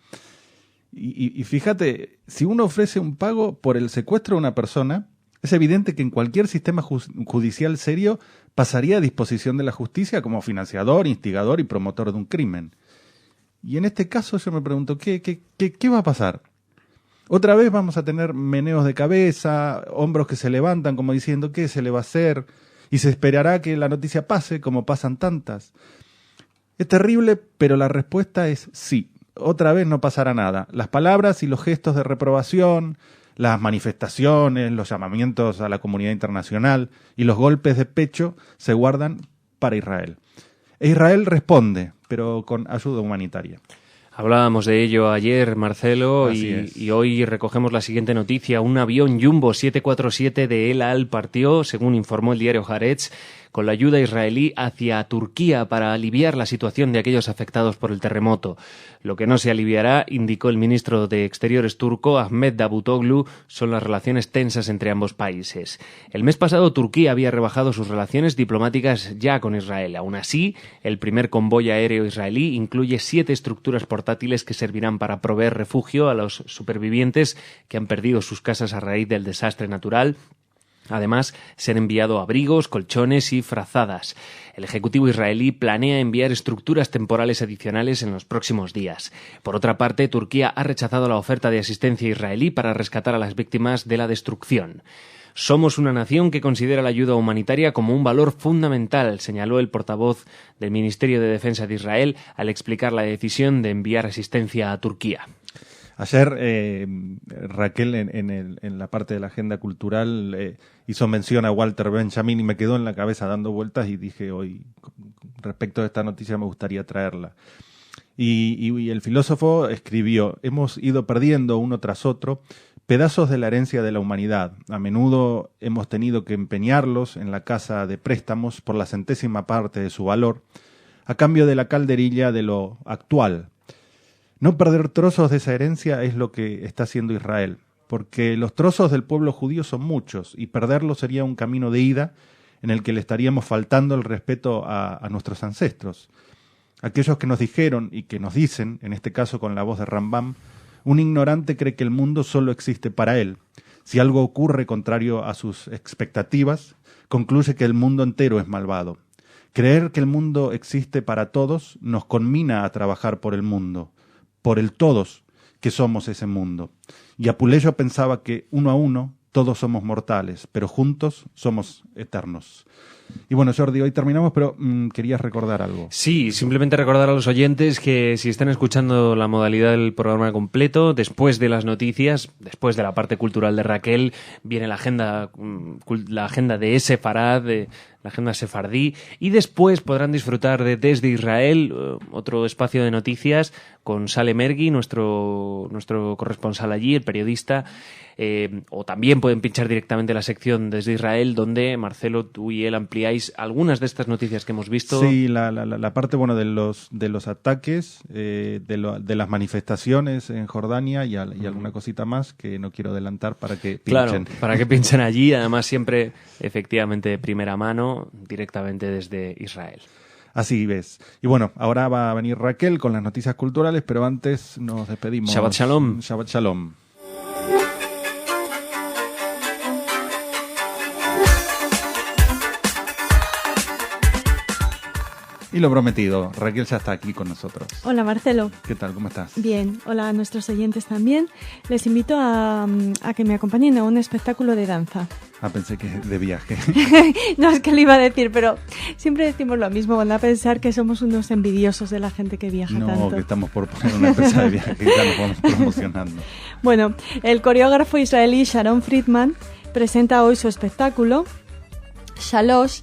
[SPEAKER 2] Y fíjate, si uno ofrece un pago por el secuestro de una persona, es evidente que en cualquier sistema judicial serio pasaría a disposición de la justicia como financiador, instigador y promotor de un crimen. Y en este caso yo me pregunto, ¿qué va a pasar? Otra vez vamos a tener meneos de cabeza, hombros que se levantan como diciendo ¿qué se le va a hacer? Y se esperará que la noticia pase como pasan tantas. Es terrible, pero la respuesta es sí. Otra vez no pasará nada. Las palabras y los gestos de reprobación, las manifestaciones, los llamamientos a la comunidad internacional y los golpes de pecho se guardan para Israel. E Israel responde, pero con ayuda humanitaria.
[SPEAKER 3] Hablábamos de ello ayer, Marcelo, y hoy recogemos la siguiente noticia. Un avión Jumbo 747 de El Al partió, según informó el diario Haaretz, con la ayuda israelí hacia Turquía para aliviar la situación de aquellos afectados por el terremoto. Lo que no se aliviará, indicó el ministro de Exteriores turco, Ahmet Davutoglu, son las relaciones tensas entre ambos países. El mes pasado Turquía había rebajado sus relaciones diplomáticas ya con Israel. Aún así, el primer convoy aéreo israelí incluye 7 estructuras portátiles que servirán para proveer refugio a los supervivientes que han perdido sus casas a raíz del desastre natural. Además, se han enviado abrigos, colchones y frazadas. El Ejecutivo israelí planea enviar estructuras temporales adicionales en los próximos días. Por otra parte, Turquía ha rechazado la oferta de asistencia israelí para rescatar a las víctimas de la destrucción. Somos una nación que considera la ayuda humanitaria como un valor fundamental, señaló el portavoz del Ministerio de Defensa de Israel al explicar la decisión de enviar asistencia a Turquía.
[SPEAKER 2] Ayer Raquel en la parte de la agenda cultural hizo mención a Walter Benjamin y me quedó en la cabeza dando vueltas y dije hoy respecto a esta noticia me gustaría traerla. Y el filósofo escribió: hemos ido perdiendo uno tras otro pedazos de la herencia de la humanidad. A menudo hemos tenido que empeñarlos en la casa de préstamos por la centésima parte de su valor, a cambio de la calderilla de lo actual. No perder trozos de esa herencia es lo que está haciendo Israel, porque los trozos del pueblo judío son muchos, y perderlos sería un camino de ida en el que le estaríamos faltando el respeto a nuestros ancestros. Aquellos que nos dijeron y que nos dicen, en este caso con la voz de Rambam: un ignorante cree que el mundo solo existe para él. Si algo ocurre contrario a sus expectativas, concluye que el mundo entero es malvado. Creer que el mundo existe para todos nos conmina a trabajar por el mundo, por el todos, que somos ese mundo. Y Apuleyo pensaba que uno a uno todos somos mortales, pero juntos somos eternos. Y bueno, Jordi, hoy terminamos, pero querías recordar algo.
[SPEAKER 3] Sí, simplemente recordar a los oyentes que si están escuchando la modalidad del programa completo, después de las noticias, después de la parte cultural de Raquel, viene la agenda de Sefarad, la agenda sefardí, y después podrán disfrutar de Desde Israel, otro espacio de noticias con Sale Mergui, nuestro corresponsal allí, el periodista. O también pueden pinchar directamente la sección Desde Israel, donde Marcelo, tú y él ampliáis algunas de estas noticias que hemos visto.
[SPEAKER 2] Sí, la parte de los ataques, de las manifestaciones en Jordania y alguna cosita más que no quiero adelantar para que pinchen.
[SPEAKER 3] Claro, para que pinchen allí, además siempre efectivamente de primera mano, directamente desde Israel.
[SPEAKER 2] Así ves. Y bueno, ahora va a venir Raquel con las noticias culturales, pero antes nos despedimos.
[SPEAKER 3] Shabbat Shalom.
[SPEAKER 2] Shabbat Shalom. Y lo prometido, Raquel ya está aquí con nosotros.
[SPEAKER 4] Hola, Marcelo.
[SPEAKER 2] ¿Qué tal? ¿Cómo estás?
[SPEAKER 4] Bien. Hola a nuestros oyentes también. Les invito a que me acompañen a un espectáculo de danza.
[SPEAKER 2] Ah, pensé que de viaje.
[SPEAKER 4] No, es que le iba a decir, pero siempre decimos lo mismo. Van a pensar que somos unos envidiosos de la gente que viaja tanto.
[SPEAKER 2] No, que estamos por poner una empresa de viaje que ya nos vamos promocionando.
[SPEAKER 4] Bueno, el coreógrafo israelí Sharon Friedman presenta hoy su espectáculo, Shalosh,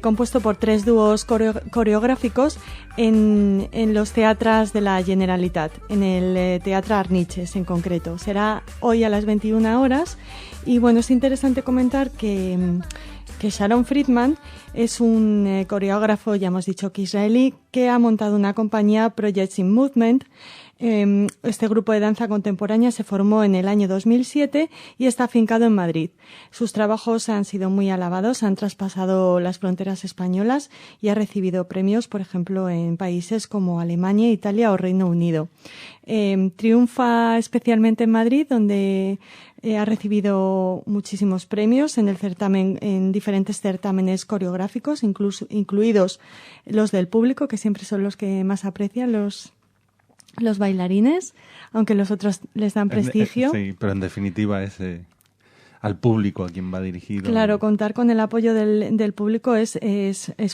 [SPEAKER 4] compuesto por 3 dúos coreográficos en los teatros de la Generalitat, en el Teatro Arniches en concreto. Será hoy a las 21 horas y bueno, es interesante comentar que Sharon Friedman es un coreógrafo, ya hemos dicho que israelí, que ha montado una compañía, Projects in Movement. Este grupo de danza contemporánea se formó en el año 2007 y está afincado en Madrid. Sus trabajos han sido muy alabados, han traspasado las fronteras españolas y ha recibido premios, por ejemplo, en países como Alemania, Italia o Reino Unido. Triunfa especialmente en Madrid, donde ha recibido muchísimos premios en diferentes certámenes coreográficos, incluidos los del público, que siempre son los que más aprecian los bailarines, aunque los otros les dan prestigio.
[SPEAKER 2] Sí, pero en definitiva es al público a quien va dirigido.
[SPEAKER 4] Claro, contar con el apoyo del público es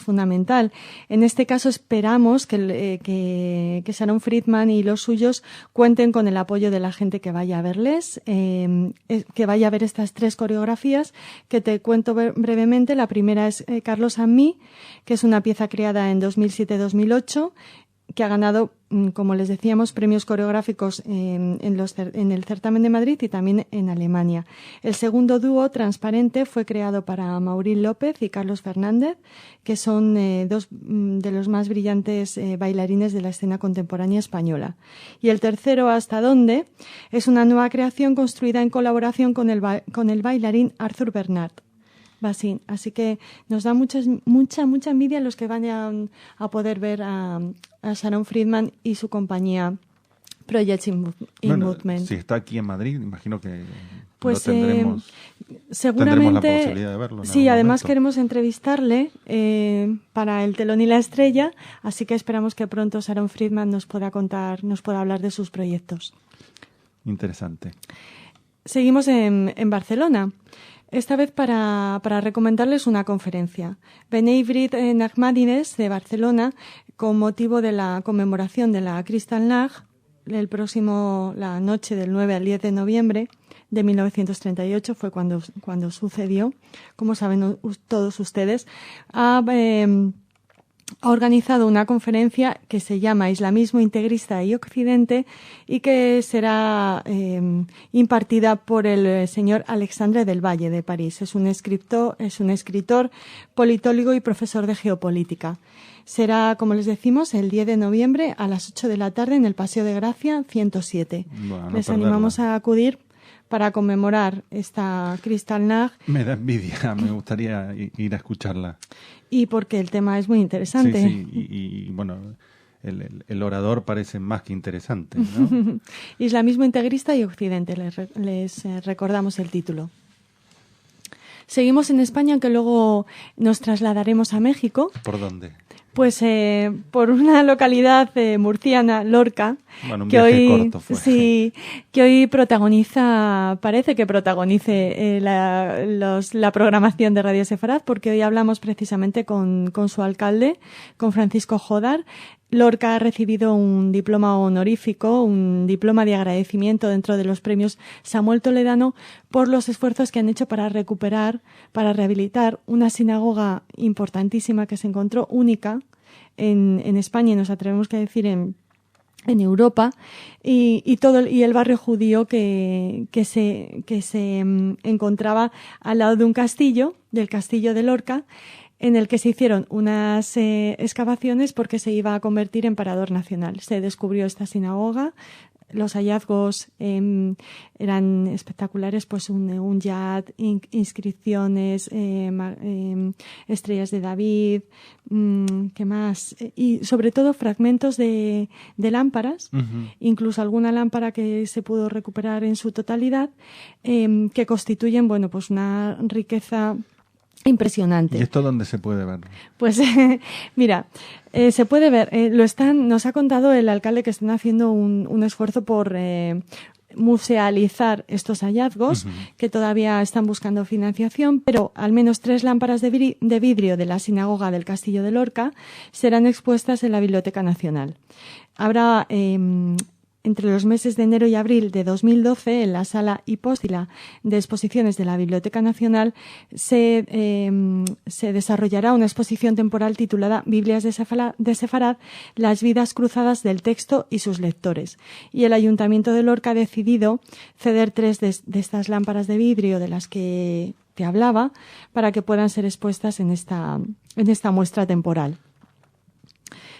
[SPEAKER 4] fundamental. En este caso esperamos que Sharon Friedman y los suyos cuenten con el apoyo de la gente que vaya a verles, que vaya a ver estas 3 coreografías, que te cuento brevemente. La primera es Carlos and Me, que es una pieza creada en 2007-2008, que ha ganado, como les decíamos, premios coreográficos en el certamen de Madrid y también en Alemania. El segundo dúo, Transparente, fue creado para Maurín López y Carlos Fernández, que son 2 de los más brillantes bailarines de la escena contemporánea española. Y el tercero, Hasta Dónde, es una nueva creación construida en colaboración con el bailarín Arthur Bernard. Así que nos da mucha envidia los que vayan a poder ver a Sharon Friedman y su compañía Projects in Movement.
[SPEAKER 2] Si está aquí en Madrid, imagino que
[SPEAKER 4] pues,
[SPEAKER 2] tendremos la posibilidad de verlo.
[SPEAKER 4] Sí, además queremos entrevistarle para El telón y la estrella, así que esperamos que pronto Sharon Friedman nos pueda hablar de sus proyectos.
[SPEAKER 2] Interesante.
[SPEAKER 4] Seguimos en Barcelona. Esta vez para recomendarles una conferencia. Bnei Brit Nachmanides de Barcelona, con motivo de la conmemoración de la Kristallnacht, la noche del 9 al 10 de noviembre de 1938, fue cuando sucedió, como saben todos ustedes, ha ha organizado una conferencia que se llama Islamismo Integrista y Occidente y que será impartida por el señor Alexandre del Valle de París. Es un escritor, politólogo y profesor de geopolítica. Será, como les decimos, el 10 de noviembre a las 8 de la tarde en el Paseo de Gracia 107.
[SPEAKER 2] Bueno,
[SPEAKER 4] Les animamos a acudir para conmemorar esta Kristallnacht.
[SPEAKER 2] Me da envidia, me gustaría ir a escucharla.
[SPEAKER 4] Y porque el tema es muy interesante.
[SPEAKER 2] Sí, y bueno, el orador parece más que interesante, ¿no?
[SPEAKER 4] Islamismo integrista y occidente, les recordamos el título. Seguimos en España, aunque luego nos trasladaremos a México.
[SPEAKER 2] ¿Por dónde?
[SPEAKER 4] Pues por una localidad murciana, Lorca,
[SPEAKER 2] bueno, un
[SPEAKER 4] que
[SPEAKER 2] viaje
[SPEAKER 4] hoy
[SPEAKER 2] corto fue.
[SPEAKER 4] sí, que hoy parece que protagonice la programación de Radio Sefarad, porque hoy hablamos precisamente con su alcalde, con Francisco Jodar. Lorca ha recibido un diploma honorífico, un diploma de agradecimiento dentro de los premios Samuel Toledano por los esfuerzos que han hecho para rehabilitar una sinagoga importantísima que se encontró única en España y nos atrevemos a decir en Europa y el barrio judío que se encontraba al lado de un castillo, del castillo de Lorca, en el que se hicieron unas excavaciones porque se iba a convertir en parador nacional. Se descubrió esta sinagoga, los hallazgos eran espectaculares, pues un yad, inscripciones, estrellas de David, ¿qué más? Y sobre todo fragmentos de lámparas, incluso alguna lámpara que se pudo recuperar en su totalidad, que constituyen, bueno, pues una riqueza impresionante.
[SPEAKER 2] ¿Y esto dónde se puede ver?
[SPEAKER 4] Pues mira, se puede ver, nos ha contado el alcalde que están haciendo un esfuerzo por musealizar estos hallazgos, que todavía están buscando financiación, pero al menos 3 lámparas de vidrio de la sinagoga del Castillo de Lorca serán expuestas en la Biblioteca Nacional. Habrá entre los meses de enero y abril de 2012, en la sala hipóstila de exposiciones de la Biblioteca Nacional, se desarrollará una exposición temporal titulada Biblias de Sefarad, las vidas cruzadas del texto y sus lectores. Y el Ayuntamiento de Lorca ha decidido ceder 3 de estas lámparas de vidrio de las que te hablaba para que puedan ser expuestas en esta muestra temporal.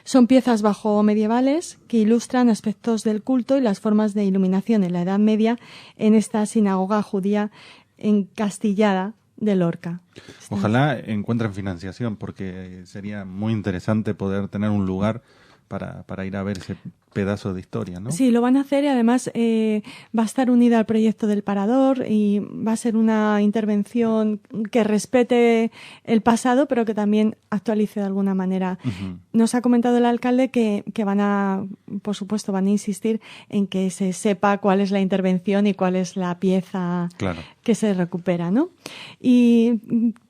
[SPEAKER 4] Son piezas bajo medievales que ilustran aspectos del culto y las formas de iluminación en la Edad Media en esta sinagoga judía encastillada de Lorca.
[SPEAKER 2] Ojalá encuentren financiación, porque sería muy interesante poder tener un lugar para ir a ver ese pedazo de historia, ¿no?
[SPEAKER 4] Sí, lo van a hacer y además va a estar unida al proyecto del Parador y va a ser una intervención que respete el pasado, pero que también actualice de alguna manera. Nos ha comentado el alcalde que por supuesto, van a insistir en que se sepa cuál es la intervención y cuál es la pieza que se recupera, ¿no? Y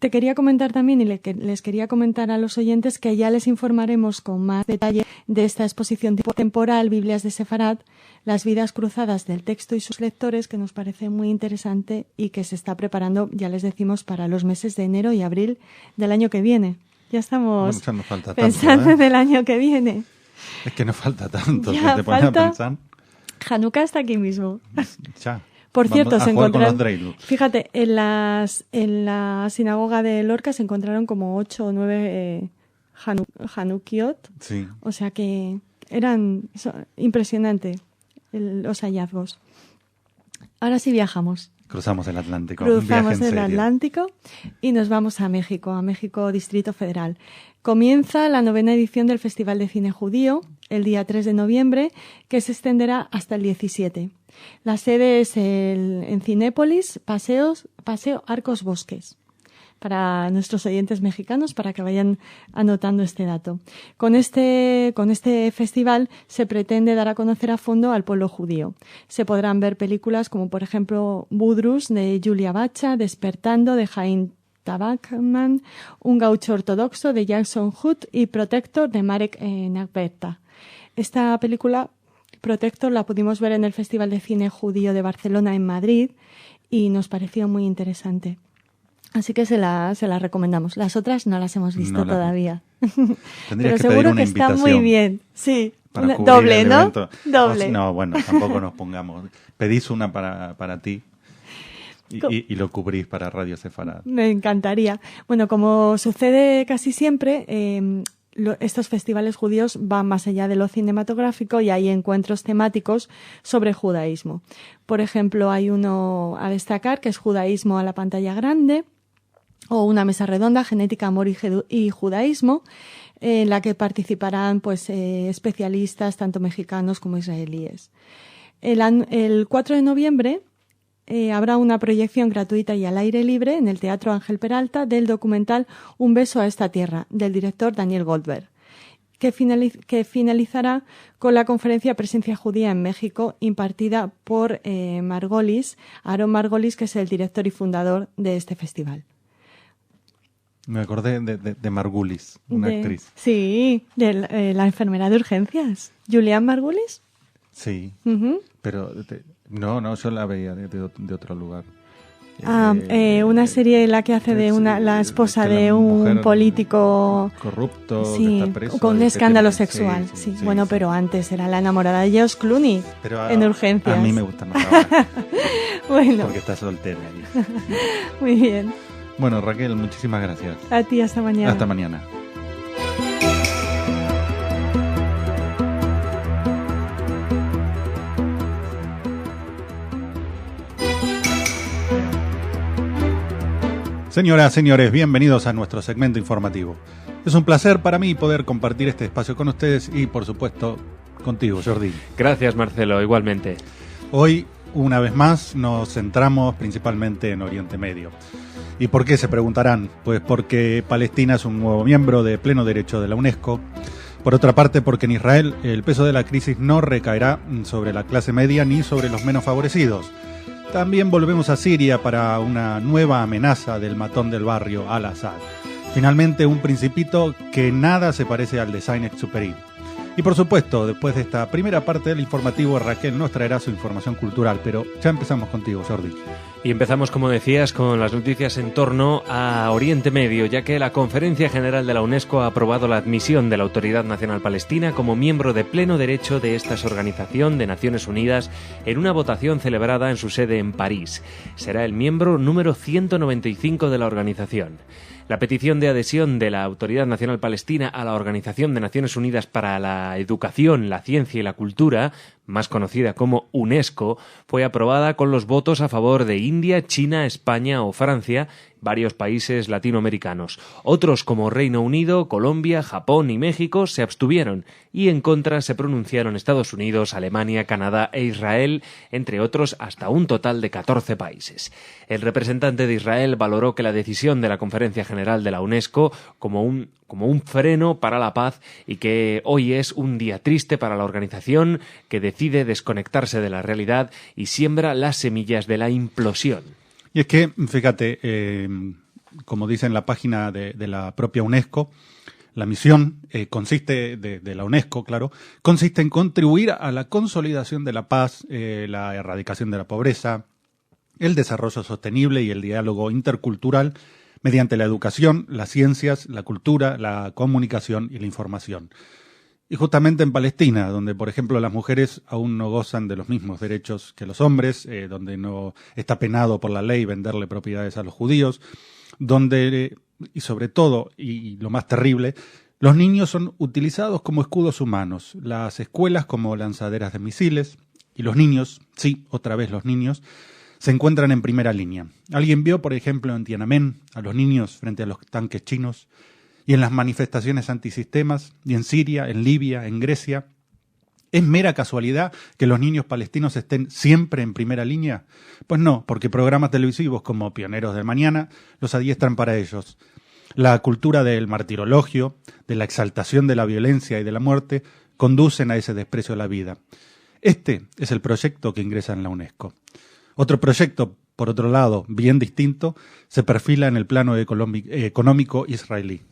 [SPEAKER 4] te quería comentar también, y les quería comentar a los oyentes, que ya les informaremos con más detalle de esta exposición temporal Biblias de Sefarad, las vidas cruzadas del texto y sus lectores, que nos parece muy interesante y que se está preparando, ya les decimos, para los meses de enero y abril del año que viene. Ya estamos pensando en el año que viene.
[SPEAKER 2] Es que no falta tanto,
[SPEAKER 4] ya
[SPEAKER 2] que te pones a pensar.
[SPEAKER 4] Hanukkah está aquí mismo.
[SPEAKER 2] Ya.
[SPEAKER 4] Por cierto, se encontraron,
[SPEAKER 2] fíjate,
[SPEAKER 4] en la sinagoga de Lorca se encontraron como 8 o 9 Hanukkiot.
[SPEAKER 2] Sí.
[SPEAKER 4] O sea que eran impresionantes los hallazgos. Ahora sí viajamos.
[SPEAKER 2] Cruzamos el Atlántico.
[SPEAKER 4] Cruzamos el Atlántico y nos vamos a México Distrito Federal. Comienza la 9ª edición del Festival de Cine Judío, el día 3 de noviembre, que se extenderá hasta el 17. La sede es en Cinépolis, Paseo Arcos Bosques. Para nuestros oyentes mexicanos, para que vayan anotando este dato. Con este festival se pretende dar a conocer a fondo al pueblo judío. Se podrán ver películas como, por ejemplo, Budrus, de Julia Bacha, Despertando, de Jaime Tabakman, Un gaucho ortodoxo, de Jackson Hood, y Protector, de Marek Nagberta. Esta película, Protector, la pudimos ver en el Festival de Cine Judío de Barcelona, en Madrid, y nos pareció muy interesante. Así que se las recomendamos. Las otras no las hemos visto todavía.
[SPEAKER 2] Tendrías
[SPEAKER 4] Pero
[SPEAKER 2] que
[SPEAKER 4] seguro
[SPEAKER 2] pedir una
[SPEAKER 4] que está
[SPEAKER 2] invitación
[SPEAKER 4] muy bien. Sí,
[SPEAKER 2] para cubrir
[SPEAKER 4] doble,
[SPEAKER 2] el
[SPEAKER 4] ¿no?
[SPEAKER 2] evento.
[SPEAKER 4] Doble.
[SPEAKER 2] No, bueno, tampoco nos pongamos. Pedís una para ti y lo cubrís para Radio Sefarad.
[SPEAKER 4] Me encantaría. Bueno, como sucede casi siempre, estos festivales judíos van más allá de lo cinematográfico y hay encuentros temáticos sobre judaísmo. Por ejemplo, hay uno a destacar que es Judaísmo a la pantalla grande, o una mesa redonda, Genética, Amor y Judaísmo, en la que participarán pues especialistas tanto mexicanos como israelíes. El 4 de noviembre habrá una proyección gratuita y al aire libre en el Teatro Ángel Peralta del documental Un beso a esta tierra, del director Daniel Goldberg, que finalizará con la conferencia Presencia Judía en México, impartida por Aaron Margolis, que es el director y fundador de este festival.
[SPEAKER 2] Me acordé de Margulis, una actriz.
[SPEAKER 4] Sí, de la enfermera de urgencias. ¿Julián Margulis?
[SPEAKER 2] Sí, pero no, yo la veía de otro lugar.
[SPEAKER 4] Una serie en la que hace de la esposa de un político
[SPEAKER 2] corrupto,
[SPEAKER 4] sí,
[SPEAKER 2] que está preso,
[SPEAKER 4] con un escándalo sexual. Sí. Bueno, pero antes era la enamorada de George Clooney en urgencias.
[SPEAKER 2] A mí me gusta más ahora.
[SPEAKER 4] Bueno.
[SPEAKER 2] Porque está soltera ahí.
[SPEAKER 4] Muy bien.
[SPEAKER 2] Bueno, Raquel, muchísimas gracias.
[SPEAKER 4] A ti, hasta mañana.
[SPEAKER 2] Hasta mañana. Señoras, señores, bienvenidos a nuestro segmento informativo. Es un placer para mí poder compartir este espacio con ustedes y, por supuesto, contigo, Jordi.
[SPEAKER 3] Gracias, Marcelo, igualmente.
[SPEAKER 2] Hoy, una vez más, nos centramos principalmente en Oriente Medio. ¿Y por qué? Se preguntarán. Pues porque Palestina es un nuevo miembro de pleno derecho de la UNESCO. Por otra parte, porque en Israel el peso de la crisis no recaerá sobre la clase media ni sobre los menos favorecidos. También volvemos a Siria para una nueva amenaza del matón del barrio Al-Assad. Finalmente, un principito que nada se parece al de Saint-Exupéry. Y por supuesto, después de esta primera parte del informativo, Raquel nos traerá su información cultural, pero ya empezamos contigo, Jordi.
[SPEAKER 3] Y empezamos, como decías, con las noticias en torno a Oriente Medio, ya que la Conferencia General de la UNESCO ha aprobado la admisión de la Autoridad Nacional Palestina como miembro de pleno derecho de esta organización de Naciones Unidas en una votación celebrada en su sede en París. Será el miembro número 195 de la organización. La petición de adhesión de la Autoridad Nacional Palestina a la Organización de Naciones Unidas para la Educación, la Ciencia y la Cultura, más conocida como UNESCO, fue aprobada con los votos a favor de India, China, España o Francia, varios países latinoamericanos. Otros, como Reino Unido, Colombia, Japón y México, se abstuvieron y en contra se pronunciaron Estados Unidos, Alemania, Canadá e Israel, entre otros hasta un total de 14 países. El representante de Israel valoró que la decisión de la Conferencia General de la UNESCO como un freno para la paz y que hoy es un día triste para la organización que decide desconectarse de la realidad y siembra las semillas de la implosión.
[SPEAKER 2] Y es que, fíjate, como dice en la página de la propia UNESCO, la misión consiste, de la UNESCO, claro, consiste en contribuir a la consolidación de la paz, la erradicación de la pobreza, el desarrollo sostenible y el diálogo intercultural mediante la educación, las ciencias, la cultura, la comunicación y la información. Y justamente en Palestina, donde, por ejemplo, las mujeres aún no gozan de los mismos derechos que los hombres, donde no está penado por la ley venderle propiedades a los judíos, donde, y sobre todo, y lo más terrible, los niños son utilizados como escudos humanos, las escuelas como lanzaderas de misiles, y los niños, sí, otra vez los niños, se encuentran en primera línea. ¿Alguien vio, por ejemplo, en Tiananmen a los niños frente a los tanques chinos? Y en las manifestaciones antisistemas, y en Siria, en Libia, en Grecia. ¿Es mera casualidad que los niños palestinos estén siempre en primera línea? Pues no, porque programas televisivos como Pioneros del Mañana los adiestran para ellos. La cultura del martirologio, de la exaltación de la violencia y de la muerte, conducen a ese desprecio a la vida. Este es el proyecto que ingresa en la UNESCO. Otro proyecto, por otro lado, bien distinto, se perfila en el plano económico israelí.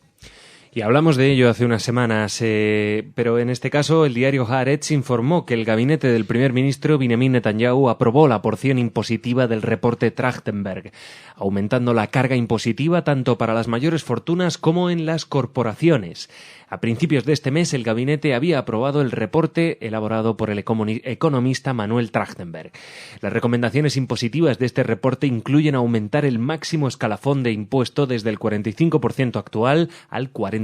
[SPEAKER 3] Y hablamos de ello hace unas semanas, pero en este caso el diario Haaretz informó que el gabinete del primer ministro Benjamin Netanyahu aprobó la porción impositiva del reporte Trachtenberg, aumentando la carga impositiva tanto para las mayores fortunas como en las corporaciones. A principios de este mes, el gabinete había aprobado el reporte elaborado por el economista Manuel Trachtenberg. Las recomendaciones impositivas de este reporte incluyen aumentar el máximo escalafón de impuesto desde el 45% actual al 48%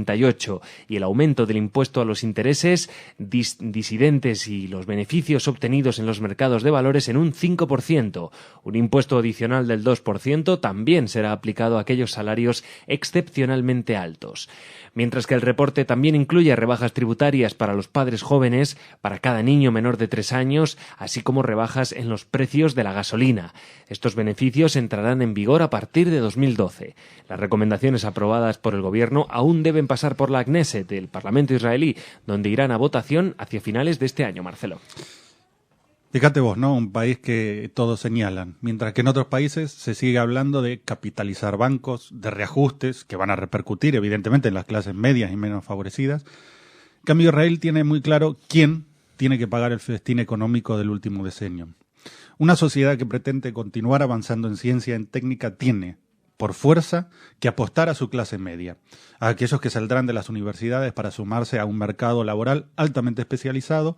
[SPEAKER 3] y el aumento del impuesto a los intereses disidentes y los beneficios obtenidos en los mercados de valores en un 5%. Un impuesto adicional del 2% también será aplicado a aquellos salarios excepcionalmente altos. Mientras que el reporte también incluye rebajas tributarias para los padres jóvenes, para cada niño menor de 3 años, así como rebajas en los precios de la gasolina. Estos beneficios entrarán en vigor a partir de 2012. Las recomendaciones aprobadas por el gobierno aún deben pasar por la Knesset, el Parlamento israelí, donde irán a votación hacia finales de este año, Marcelo.
[SPEAKER 2] Fíjate vos, ¿no? Un país que todos señalan, mientras que en otros países se sigue hablando de capitalizar bancos, de reajustes que van a repercutir evidentemente en las clases medias y menos favorecidas. En cambio, Israel tiene muy claro quién tiene que pagar el festín económico del último decenio. Una sociedad que pretende continuar avanzando en ciencia y en técnica tiene, por fuerza, que apostar a su clase media, a aquellos que saldrán de las universidades para sumarse a un mercado laboral altamente especializado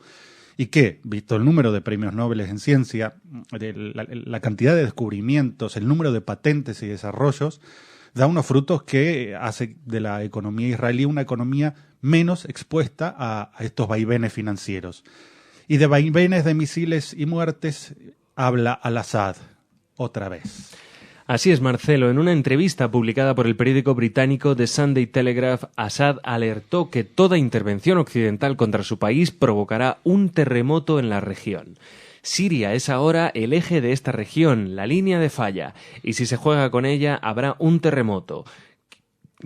[SPEAKER 2] y que, visto el número de premios Nobel en ciencia, la cantidad de descubrimientos, el número de patentes y desarrollos, da unos frutos que hace de la economía israelí una economía menos expuesta a estos vaivenes financieros. Y de vaivenes de misiles y muertes habla Al-Assad otra vez.
[SPEAKER 3] Así es, Marcelo. En una entrevista publicada por el periódico británico The Sunday Telegraph, Assad alertó que toda intervención occidental contra su país provocará un terremoto en la región. Siria es ahora el eje de esta región, la línea de falla, y si se juega con ella habrá un terremoto.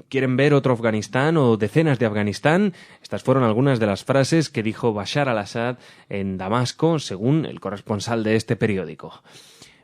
[SPEAKER 3] ¿Quieren ver otro Afganistán o decenas de Afganistán? Estas fueron algunas de las frases que dijo Bashar al-Assad en Damasco, según el corresponsal de este periódico.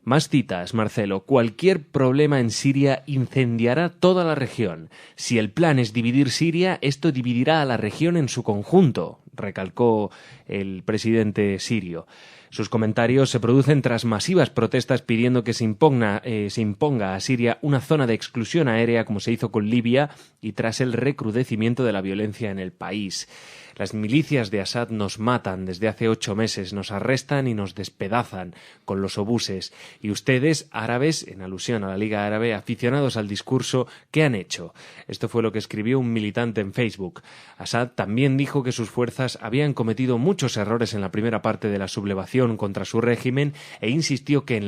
[SPEAKER 3] Más citas, Marcelo. Cualquier problema en Siria incendiará toda la región. Si el plan es dividir Siria, esto dividirá a la región en su conjunto, recalcó el presidente sirio. Sus comentarios se producen tras masivas protestas pidiendo que se imponga a Siria una zona de exclusión aérea como se hizo con Libia y tras el recrudecimiento de la violencia en el país. Las milicias de Assad nos matan desde hace 8 meses, nos arrestan y nos despedazan con los obuses. Y ustedes, árabes, en alusión a la Liga Árabe, aficionados al discurso, ¿qué han hecho? Esto fue lo que escribió un militante en Facebook. Assad también dijo que sus fuerzas habían cometido muchos errores en la primera parte de la sublevación contra su régimen e insistió que en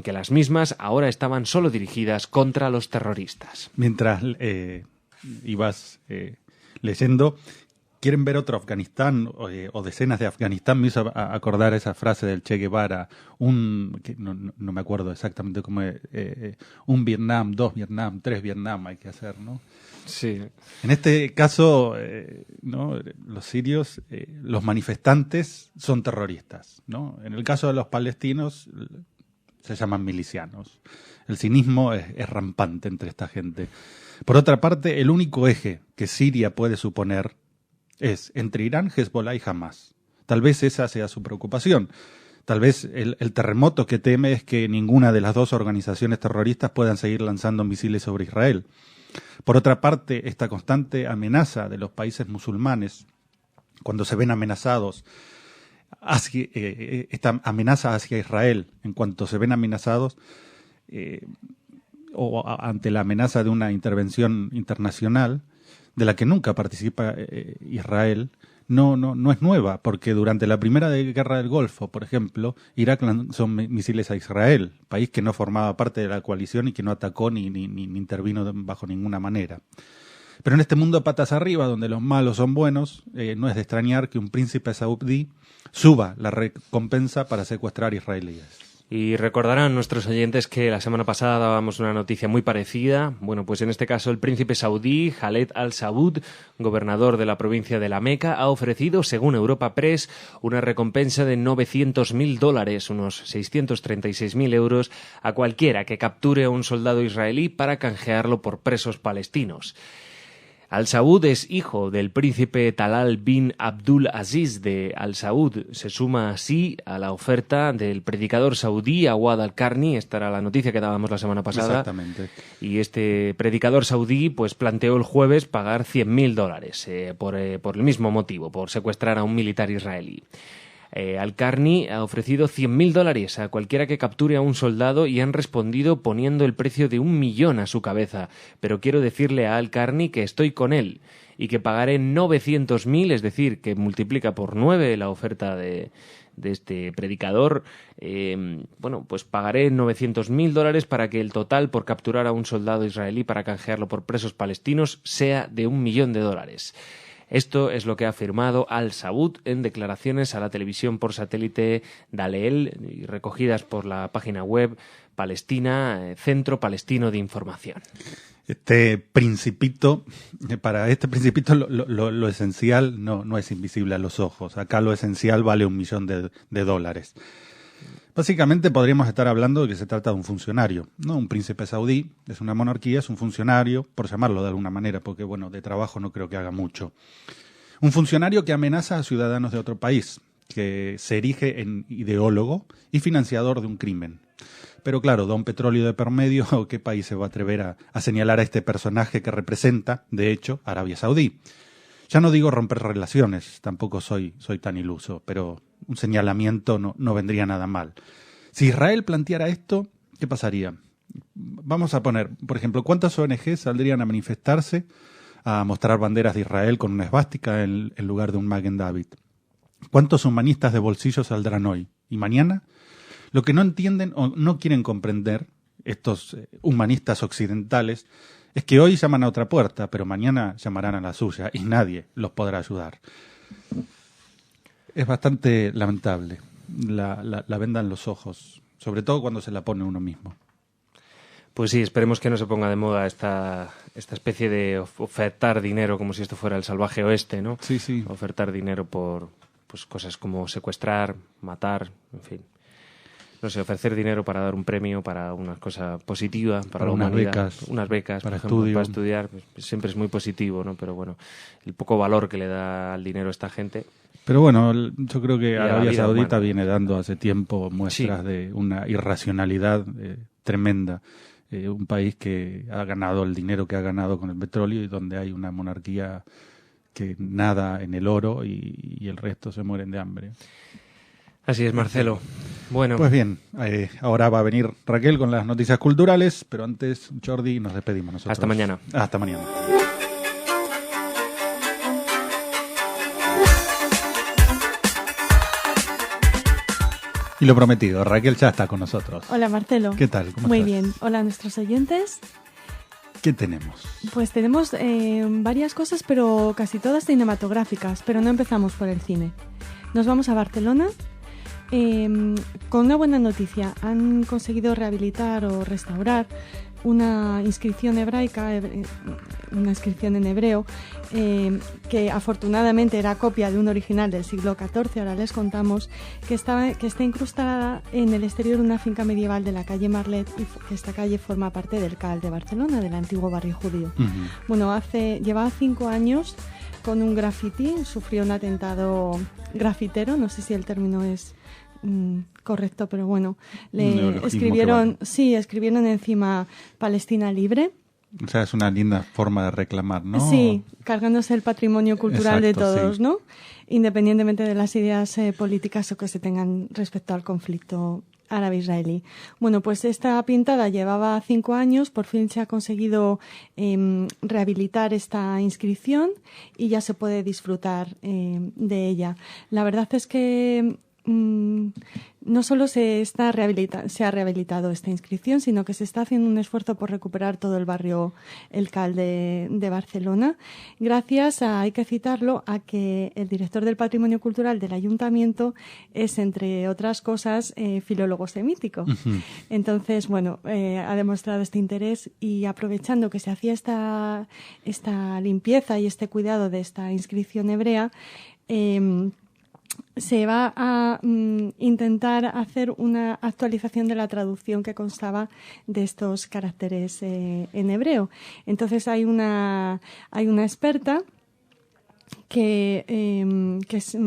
[SPEAKER 3] que las mismas ahora estaban solo dirigidas contra los terroristas.
[SPEAKER 2] Mientras ibas leyendo, ¿quieren ver otro Afganistán o decenas de Afganistán? Me hizo acordar esa frase del Che Guevara, no me acuerdo exactamente cómo es, un Vietnam, 2 Vietnam, 3 Vietnam hay que hacer, ¿no?
[SPEAKER 3] Sí.
[SPEAKER 2] En este caso, ¿no? Los sirios, los manifestantes son terroristas, ¿no? En el caso de los palestinos, se llaman milicianos. El cinismo es rampante entre esta gente. Por otra parte, el único eje que Siria puede suponer es entre Irán, Hezbollah y Hamas. Tal vez esa sea su preocupación. Tal vez el terremoto que teme es que ninguna de las dos organizaciones terroristas puedan seguir lanzando misiles sobre Israel. Por otra parte, esta constante amenaza de los países musulmanes, cuando se ven amenazados, esta amenaza hacia Israel, en cuanto se ven amenazados, o ante la amenaza de una intervención internacional, de la que nunca participa Israel, no es nueva, porque durante la primera guerra del Golfo, por ejemplo, Irak lanzó misiles a Israel, país que no formaba parte de la coalición y que no atacó ni intervino bajo ninguna manera. Pero en este mundo patas arriba, donde los malos son buenos, no es de extrañar que un príncipe saudí suba la recompensa para secuestrar israelíes.
[SPEAKER 3] Y recordarán nuestros oyentes que la semana pasada dábamos una noticia muy parecida. Bueno, pues en este caso el príncipe saudí Khaled Al Saud, gobernador de la provincia de La Meca, ha ofrecido, según Europa Press, una recompensa de $900.000, unos 636.000 euros, a cualquiera que capture a un soldado israelí para canjearlo por presos palestinos. Al Saud es hijo del príncipe Talal bin Abdul Aziz de Al Saud. Se suma así a la oferta del predicador saudí Awad al-Qarni. Esta era la noticia que dábamos la semana pasada.
[SPEAKER 2] Exactamente.
[SPEAKER 3] Y este predicador saudí pues planteó el jueves pagar $100.000 por el mismo motivo, por secuestrar a un militar israelí. Al-Qarni ha ofrecido $100.000 a cualquiera que capture a un soldado y han respondido poniendo el precio de 1 millón a su cabeza. Pero quiero decirle a Al-Qarni que estoy con él y que pagaré 900.000, es decir, que multiplica por 9 la oferta de este predicador. Pues pagaré $900.000 para que el total por capturar a un soldado israelí para canjearlo por presos palestinos sea de $1 millón. Esto es lo que ha afirmado Al Saud en declaraciones a la televisión por satélite Daleel y recogidas por la página web palestina Centro Palestino de Información.
[SPEAKER 2] Para este principito lo esencial no es invisible a los ojos. Acá lo esencial vale $1 millón. Básicamente podríamos estar hablando de que se trata de un funcionario, ¿no? Un príncipe saudí, es una monarquía, es un funcionario, por llamarlo de alguna manera, porque de trabajo no creo que haga mucho. Un funcionario que amenaza a ciudadanos de otro país, que se erige en ideólogo y financiador de un crimen. Pero claro, don petróleo de por medio, ¿qué país se va a atrever a señalar a este personaje que representa, de hecho, Arabia Saudí? Ya no digo romper relaciones, tampoco soy tan iluso, pero un señalamiento no vendría nada mal. Si Israel planteara esto, ¿qué pasaría? Vamos a poner, por ejemplo, ¿cuántas ONG saldrían a manifestarse, a mostrar banderas de Israel con una esvástica en lugar de un Magen David? ¿Cuántos humanistas de bolsillo saldrán hoy? ¿Y mañana? Lo que no entienden o no quieren comprender estos humanistas occidentales es que hoy llaman a otra puerta, pero mañana llamarán a la suya y nadie los podrá ayudar. Es bastante lamentable la venda en los ojos, sobre todo cuando se la pone uno mismo.
[SPEAKER 3] Pues sí, esperemos que no se ponga de moda esta especie de ofertar dinero como si esto fuera el salvaje oeste, ¿no?
[SPEAKER 2] Sí.
[SPEAKER 3] Ofertar dinero por cosas como secuestrar, matar, en fin. No sé, ofrecer dinero para dar un premio, para una cosa positiva, para la humanidad. Unas becas,
[SPEAKER 2] para
[SPEAKER 3] por ejemplo,
[SPEAKER 2] estudio.
[SPEAKER 3] para estudiar, pues siempre es muy positivo, ¿no? Pero bueno, el poco valor que le da al dinero esta gente.
[SPEAKER 2] Pero bueno, yo creo que Arabia Saudita
[SPEAKER 3] humana
[SPEAKER 2] viene dando hace tiempo muestras de una irracionalidad tremenda. Un país que ha ganado el dinero que ha ganado con el petróleo y donde hay una monarquía que nada en el oro y el resto se mueren de hambre.
[SPEAKER 3] Así es, Marcelo. Bueno.
[SPEAKER 2] Pues bien, ahora va a venir Raquel con las noticias culturales, pero antes, Jordi, nos despedimos nosotros.
[SPEAKER 3] Hasta mañana.
[SPEAKER 2] Hasta mañana. Y lo prometido, Raquel ya está con nosotros.
[SPEAKER 4] Hola, Marcelo.
[SPEAKER 2] ¿Qué tal? ¿Cómo
[SPEAKER 4] Muy
[SPEAKER 2] estás?
[SPEAKER 4] bien. Hola a nuestros oyentes.
[SPEAKER 2] ¿Qué tenemos?
[SPEAKER 4] Pues tenemos varias cosas, pero casi todas cinematográficas, pero no empezamos por el cine. Nos vamos a Barcelona con una buena noticia. Han conseguido rehabilitar o restaurar una inscripción hebraica, una inscripción en hebreo, que afortunadamente era copia de un original del siglo XIV. Ahora les contamos que está incrustada en el exterior de una finca medieval de la calle Marlet, y que esta calle forma parte del CAL de Barcelona, del antiguo barrio judío.
[SPEAKER 2] Uh-huh.
[SPEAKER 4] Bueno, llevaba 5 años con un graffiti, sufrió un atentado grafitero, no sé si el término es correcto, pero bueno, escribieron encima Palestina libre.
[SPEAKER 2] O sea, es una linda forma de reclamar, ¿no?
[SPEAKER 4] Sí, cargándose el patrimonio cultural de todos,
[SPEAKER 2] sí.
[SPEAKER 4] ¿no? Independientemente de las ideas políticas o que se tengan respecto al conflicto árabe-israelí. Bueno, pues esta pintada llevaba 5 años, por fin se ha conseguido rehabilitar esta inscripción y ya se puede disfrutar de ella. La verdad es que no solo se ha rehabilitado esta inscripción, sino que se está haciendo un esfuerzo por recuperar todo el barrio El Cal de Barcelona, gracias a, hay que citarlo, a que el director del Patrimonio Cultural del Ayuntamiento es, entre otras cosas, filólogo semítico. Uh-huh. Entonces, bueno, ha demostrado este interés, y aprovechando que se hacía esta limpieza y este cuidado de esta inscripción hebrea, se va a intentar hacer una actualización de la traducción que constaba de estos caracteres en hebreo. Entonces hay una experta que es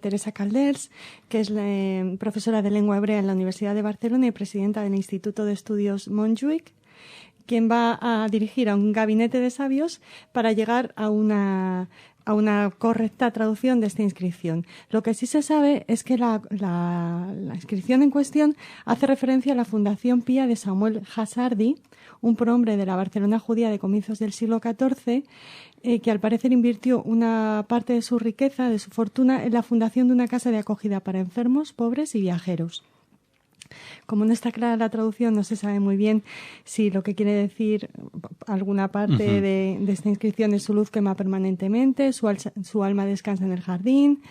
[SPEAKER 4] Teresa Calders, que es profesora de lengua hebrea en la Universidad de Barcelona y presidenta del Instituto de Estudios Montjuïc, quien va a dirigir a un gabinete de sabios para llegar a una correcta traducción de esta inscripción. Lo que sí se sabe es que la inscripción en cuestión hace referencia a la Fundación Pía de Samuel Hasardi, un prohombre de la Barcelona judía de comienzos del siglo XIV, que al parecer invirtió una parte de su riqueza, de su fortuna, en la fundación de una casa de acogida para enfermos, pobres y viajeros. Como no está clara la traducción, no se sabe muy bien si lo que quiere decir alguna parte uh-huh. de esta inscripción es: su luz quema permanentemente, su alma descansa en el jardín,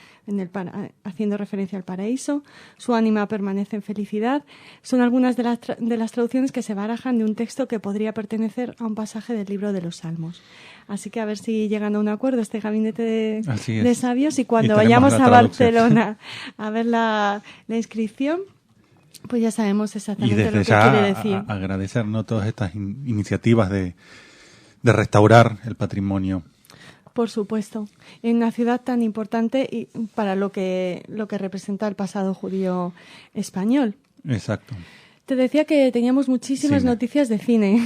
[SPEAKER 4] haciendo referencia al paraíso, su ánima permanece en felicidad. Son algunas de las traducciones que se barajan de un texto que podría pertenecer a un pasaje del libro de los Salmos. Así que a ver si llegan a un acuerdo este gabinete de sabios, y cuando vayamos a Barcelona a ver la inscripción, pues ya sabemos exactamente lo que quiere decir.
[SPEAKER 2] Agradecer, ¿no?, todas estas iniciativas de restaurar el patrimonio.
[SPEAKER 4] Por supuesto, en una ciudad tan importante y para lo que representa el pasado judío español.
[SPEAKER 2] Exacto.
[SPEAKER 4] Te decía que teníamos muchísimas noticias de cine.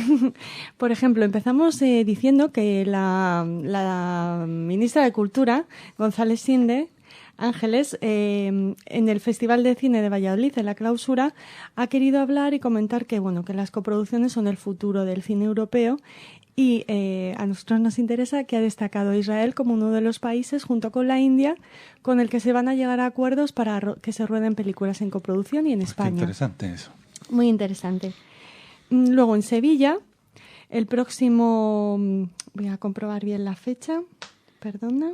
[SPEAKER 4] Por ejemplo, empezamos diciendo que la ministra de Cultura, González Sinde, Ángeles, en el Festival de Cine de Valladolid, en la clausura, ha querido hablar y comentar que las coproducciones son el futuro del cine europeo, y a nosotros nos interesa que ha destacado Israel como uno de los países, junto con la India, con el que se van a llegar a acuerdos para que se rueden películas en coproducción y en España.
[SPEAKER 2] Qué interesante eso.
[SPEAKER 4] Muy interesante. Luego, en Sevilla, el próximo... Voy a comprobar bien la fecha. Perdona.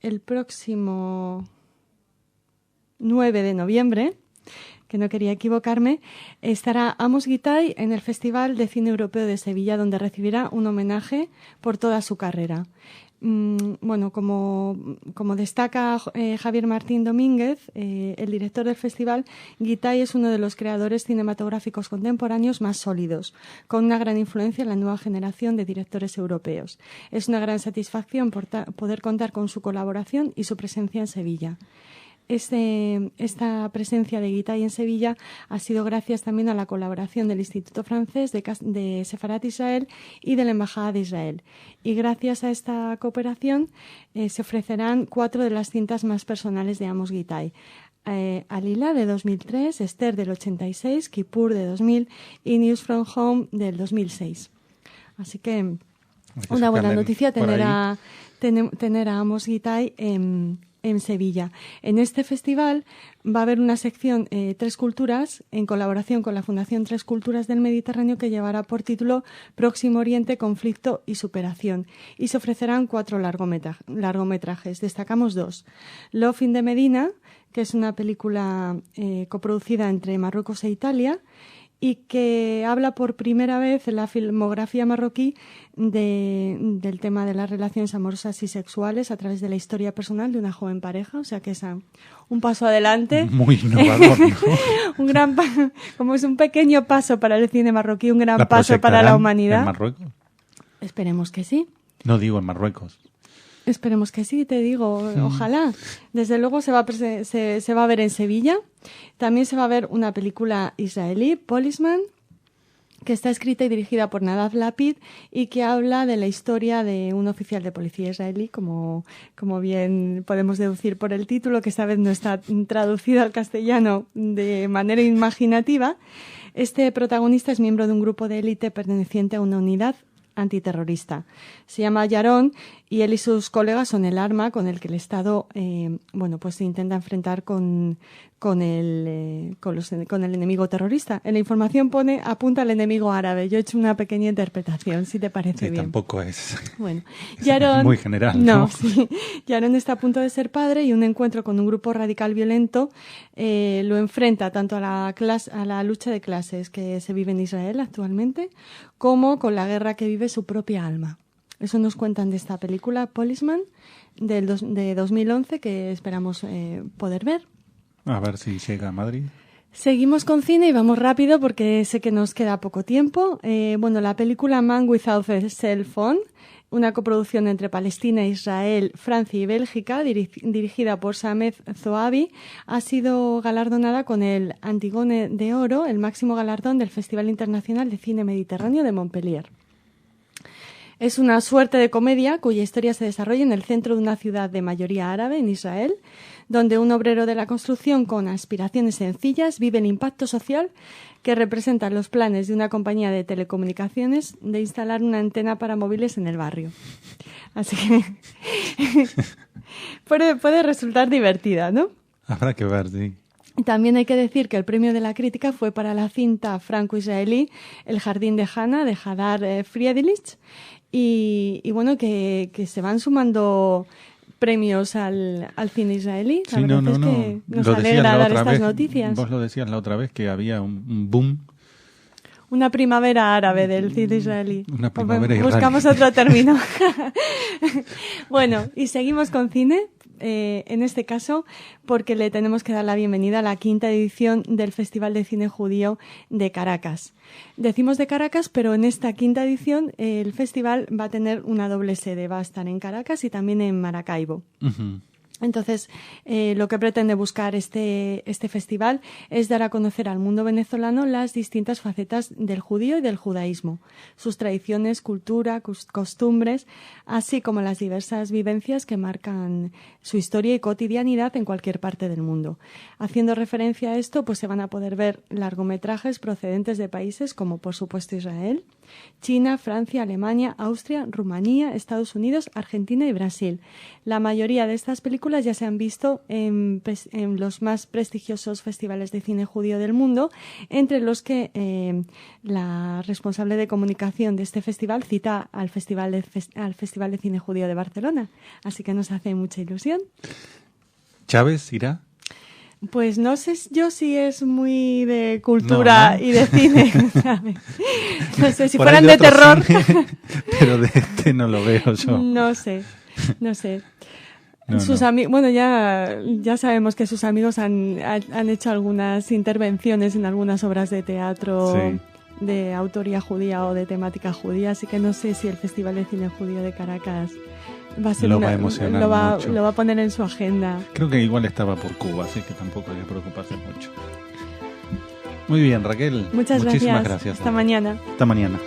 [SPEAKER 4] El próximo 9 de noviembre, que no quería equivocarme, estará Amos Guitay en el Festival de Cine Europeo de Sevilla, donde recibirá un homenaje por toda su carrera. Como destaca Javier Martín Domínguez, el director del festival, Guitay es uno de los creadores cinematográficos contemporáneos más sólidos, con una gran influencia en la nueva generación de directores europeos. Es una gran satisfacción poder contar con su colaboración y su presencia en Sevilla. Esta presencia de Guitay en Sevilla ha sido gracias también a la colaboración del Instituto Francés de Sefarat Israel y de la Embajada de Israel. Y gracias a esta cooperación se ofrecerán 4 de las cintas más personales de Amos Guitay. Alila, de 2003, Esther, del 86, Kippur, de 2000 y News from Home, del 2006. Así que una buena noticia tener a Amos Guitay en Sevilla. En este festival va a haber una sección Tres Culturas, en colaboración con la Fundación Tres Culturas del Mediterráneo, que llevará por título Próximo Oriente, Conflicto y Superación. Y se ofrecerán 4 largometrajes. Destacamos 2. Love in the Medina, que es una película coproducida entre Marruecos e Italia, y que habla por primera vez en la filmografía marroquí del tema de las relaciones amorosas y sexuales a través de la historia personal de una joven pareja. O sea que es un paso adelante.
[SPEAKER 2] Muy innovador, ¿no?
[SPEAKER 4] Como es un pequeño paso para el cine marroquí, un gran paso para la humanidad.
[SPEAKER 2] ¿En Marruecos?
[SPEAKER 4] Esperemos que sí.
[SPEAKER 2] No digo en Marruecos.
[SPEAKER 4] Esperemos que sí, te digo, ojalá. Desde luego se va a ver en Sevilla. También se va a ver una película israelí, Policeman, que está escrita y dirigida por Nadav Lapid y que habla de la historia de un oficial de policía israelí, como bien podemos deducir por el título, que esta vez no está traducido al castellano de manera imaginativa. Este protagonista es miembro de un grupo de élite perteneciente a una unidad antiterrorista. Se llama Yaron y él y sus colegas son el arma con el que el Estado pues se intenta enfrentar con el enemigo terrorista. En la información pone apunta al enemigo árabe. Yo he hecho una pequeña interpretación, si te parece bien.
[SPEAKER 2] Tampoco es,
[SPEAKER 4] bueno, Yaron,
[SPEAKER 2] muy general. No,
[SPEAKER 4] sí. Yaron está a punto de ser padre y un encuentro con un grupo radical violento lo enfrenta tanto a la lucha de clases que se vive en Israel actualmente como con la guerra que vive su propia alma. Eso nos cuentan de esta película Policeman de 2011 que esperamos poder ver.
[SPEAKER 2] A ver si llega a Madrid.
[SPEAKER 4] Seguimos con cine y vamos rápido porque sé que nos queda poco tiempo. La película Man Without a Cell Phone, una coproducción entre Palestina, Israel, Francia y Bélgica, dirigida por Samed Zoabi, ha sido galardonada con el Antigone de Oro, el máximo galardón del Festival Internacional de Cine Mediterráneo de Montpellier. Es una suerte de comedia cuya historia se desarrolla en el centro de una ciudad de mayoría árabe, en Israel, donde un obrero de la construcción con aspiraciones sencillas vive el impacto social que representan los planes de una compañía de telecomunicaciones de instalar una antena para móviles en el barrio. Así que puede resultar divertida, ¿no?
[SPEAKER 2] Habrá que ver, sí.
[SPEAKER 4] También hay que decir que el premio de la crítica fue para la cinta franco-israelí El jardín de Hannah, de Hadar Friedrich, y bueno, que se van sumando premios al cine israelí.
[SPEAKER 2] Sí, no.
[SPEAKER 4] Que nos alegra dar estas noticias.
[SPEAKER 2] Vos lo decías la otra vez que había un boom.
[SPEAKER 4] Una primavera árabe del cine israelí.
[SPEAKER 2] Una primavera israelí.
[SPEAKER 4] Buscamos otro término. Bueno, y seguimos con cine. En este caso, porque le tenemos que dar la bienvenida a la 5ª edición del Festival de Cine Judío de Caracas. Decimos de Caracas, pero en esta 5ª edición el festival va a tener una doble sede. Va a estar en Caracas y también en Maracaibo.
[SPEAKER 2] Uh-huh.
[SPEAKER 4] Entonces, lo que pretende buscar este festival es dar a conocer al mundo venezolano las distintas facetas del judío y del judaísmo, sus tradiciones, cultura, costumbres, así como las diversas vivencias que marcan su historia y cotidianidad en cualquier parte del mundo. Haciendo referencia a esto, pues se van a poder ver largometrajes procedentes de países como, por supuesto, Israel, China, Francia, Alemania, Austria, Rumanía, Estados Unidos, Argentina y Brasil. La mayoría de estas películas ya se han visto en los más prestigiosos festivales de cine judío del mundo, entre los que la responsable de comunicación de este festival cita al Festival de Cine Judío de Barcelona. Así que nos hace mucha ilusión.
[SPEAKER 2] ¿Chávez irá?
[SPEAKER 4] Pues no sé yo si es muy de cultura y de cine, ¿sabes? No sé, si fueran de terror.
[SPEAKER 2] Cine, pero de este no lo veo yo.
[SPEAKER 4] No sé.
[SPEAKER 2] No.
[SPEAKER 4] Bueno, ya sabemos que sus amigos han hecho algunas intervenciones en algunas obras de teatro de autoría judía o de temática judía, así que no sé si el Festival de Cine Judío de Caracas va a ser
[SPEAKER 2] va a emocionar mucho.
[SPEAKER 4] Lo va a poner en su agenda.
[SPEAKER 2] Creo que igual estaba por Cuba, así que tampoco hay que preocuparse mucho. Muy bien, Raquel.
[SPEAKER 4] Muchísimas
[SPEAKER 2] gracias.
[SPEAKER 4] Hasta mañana.
[SPEAKER 2] Hasta mañana.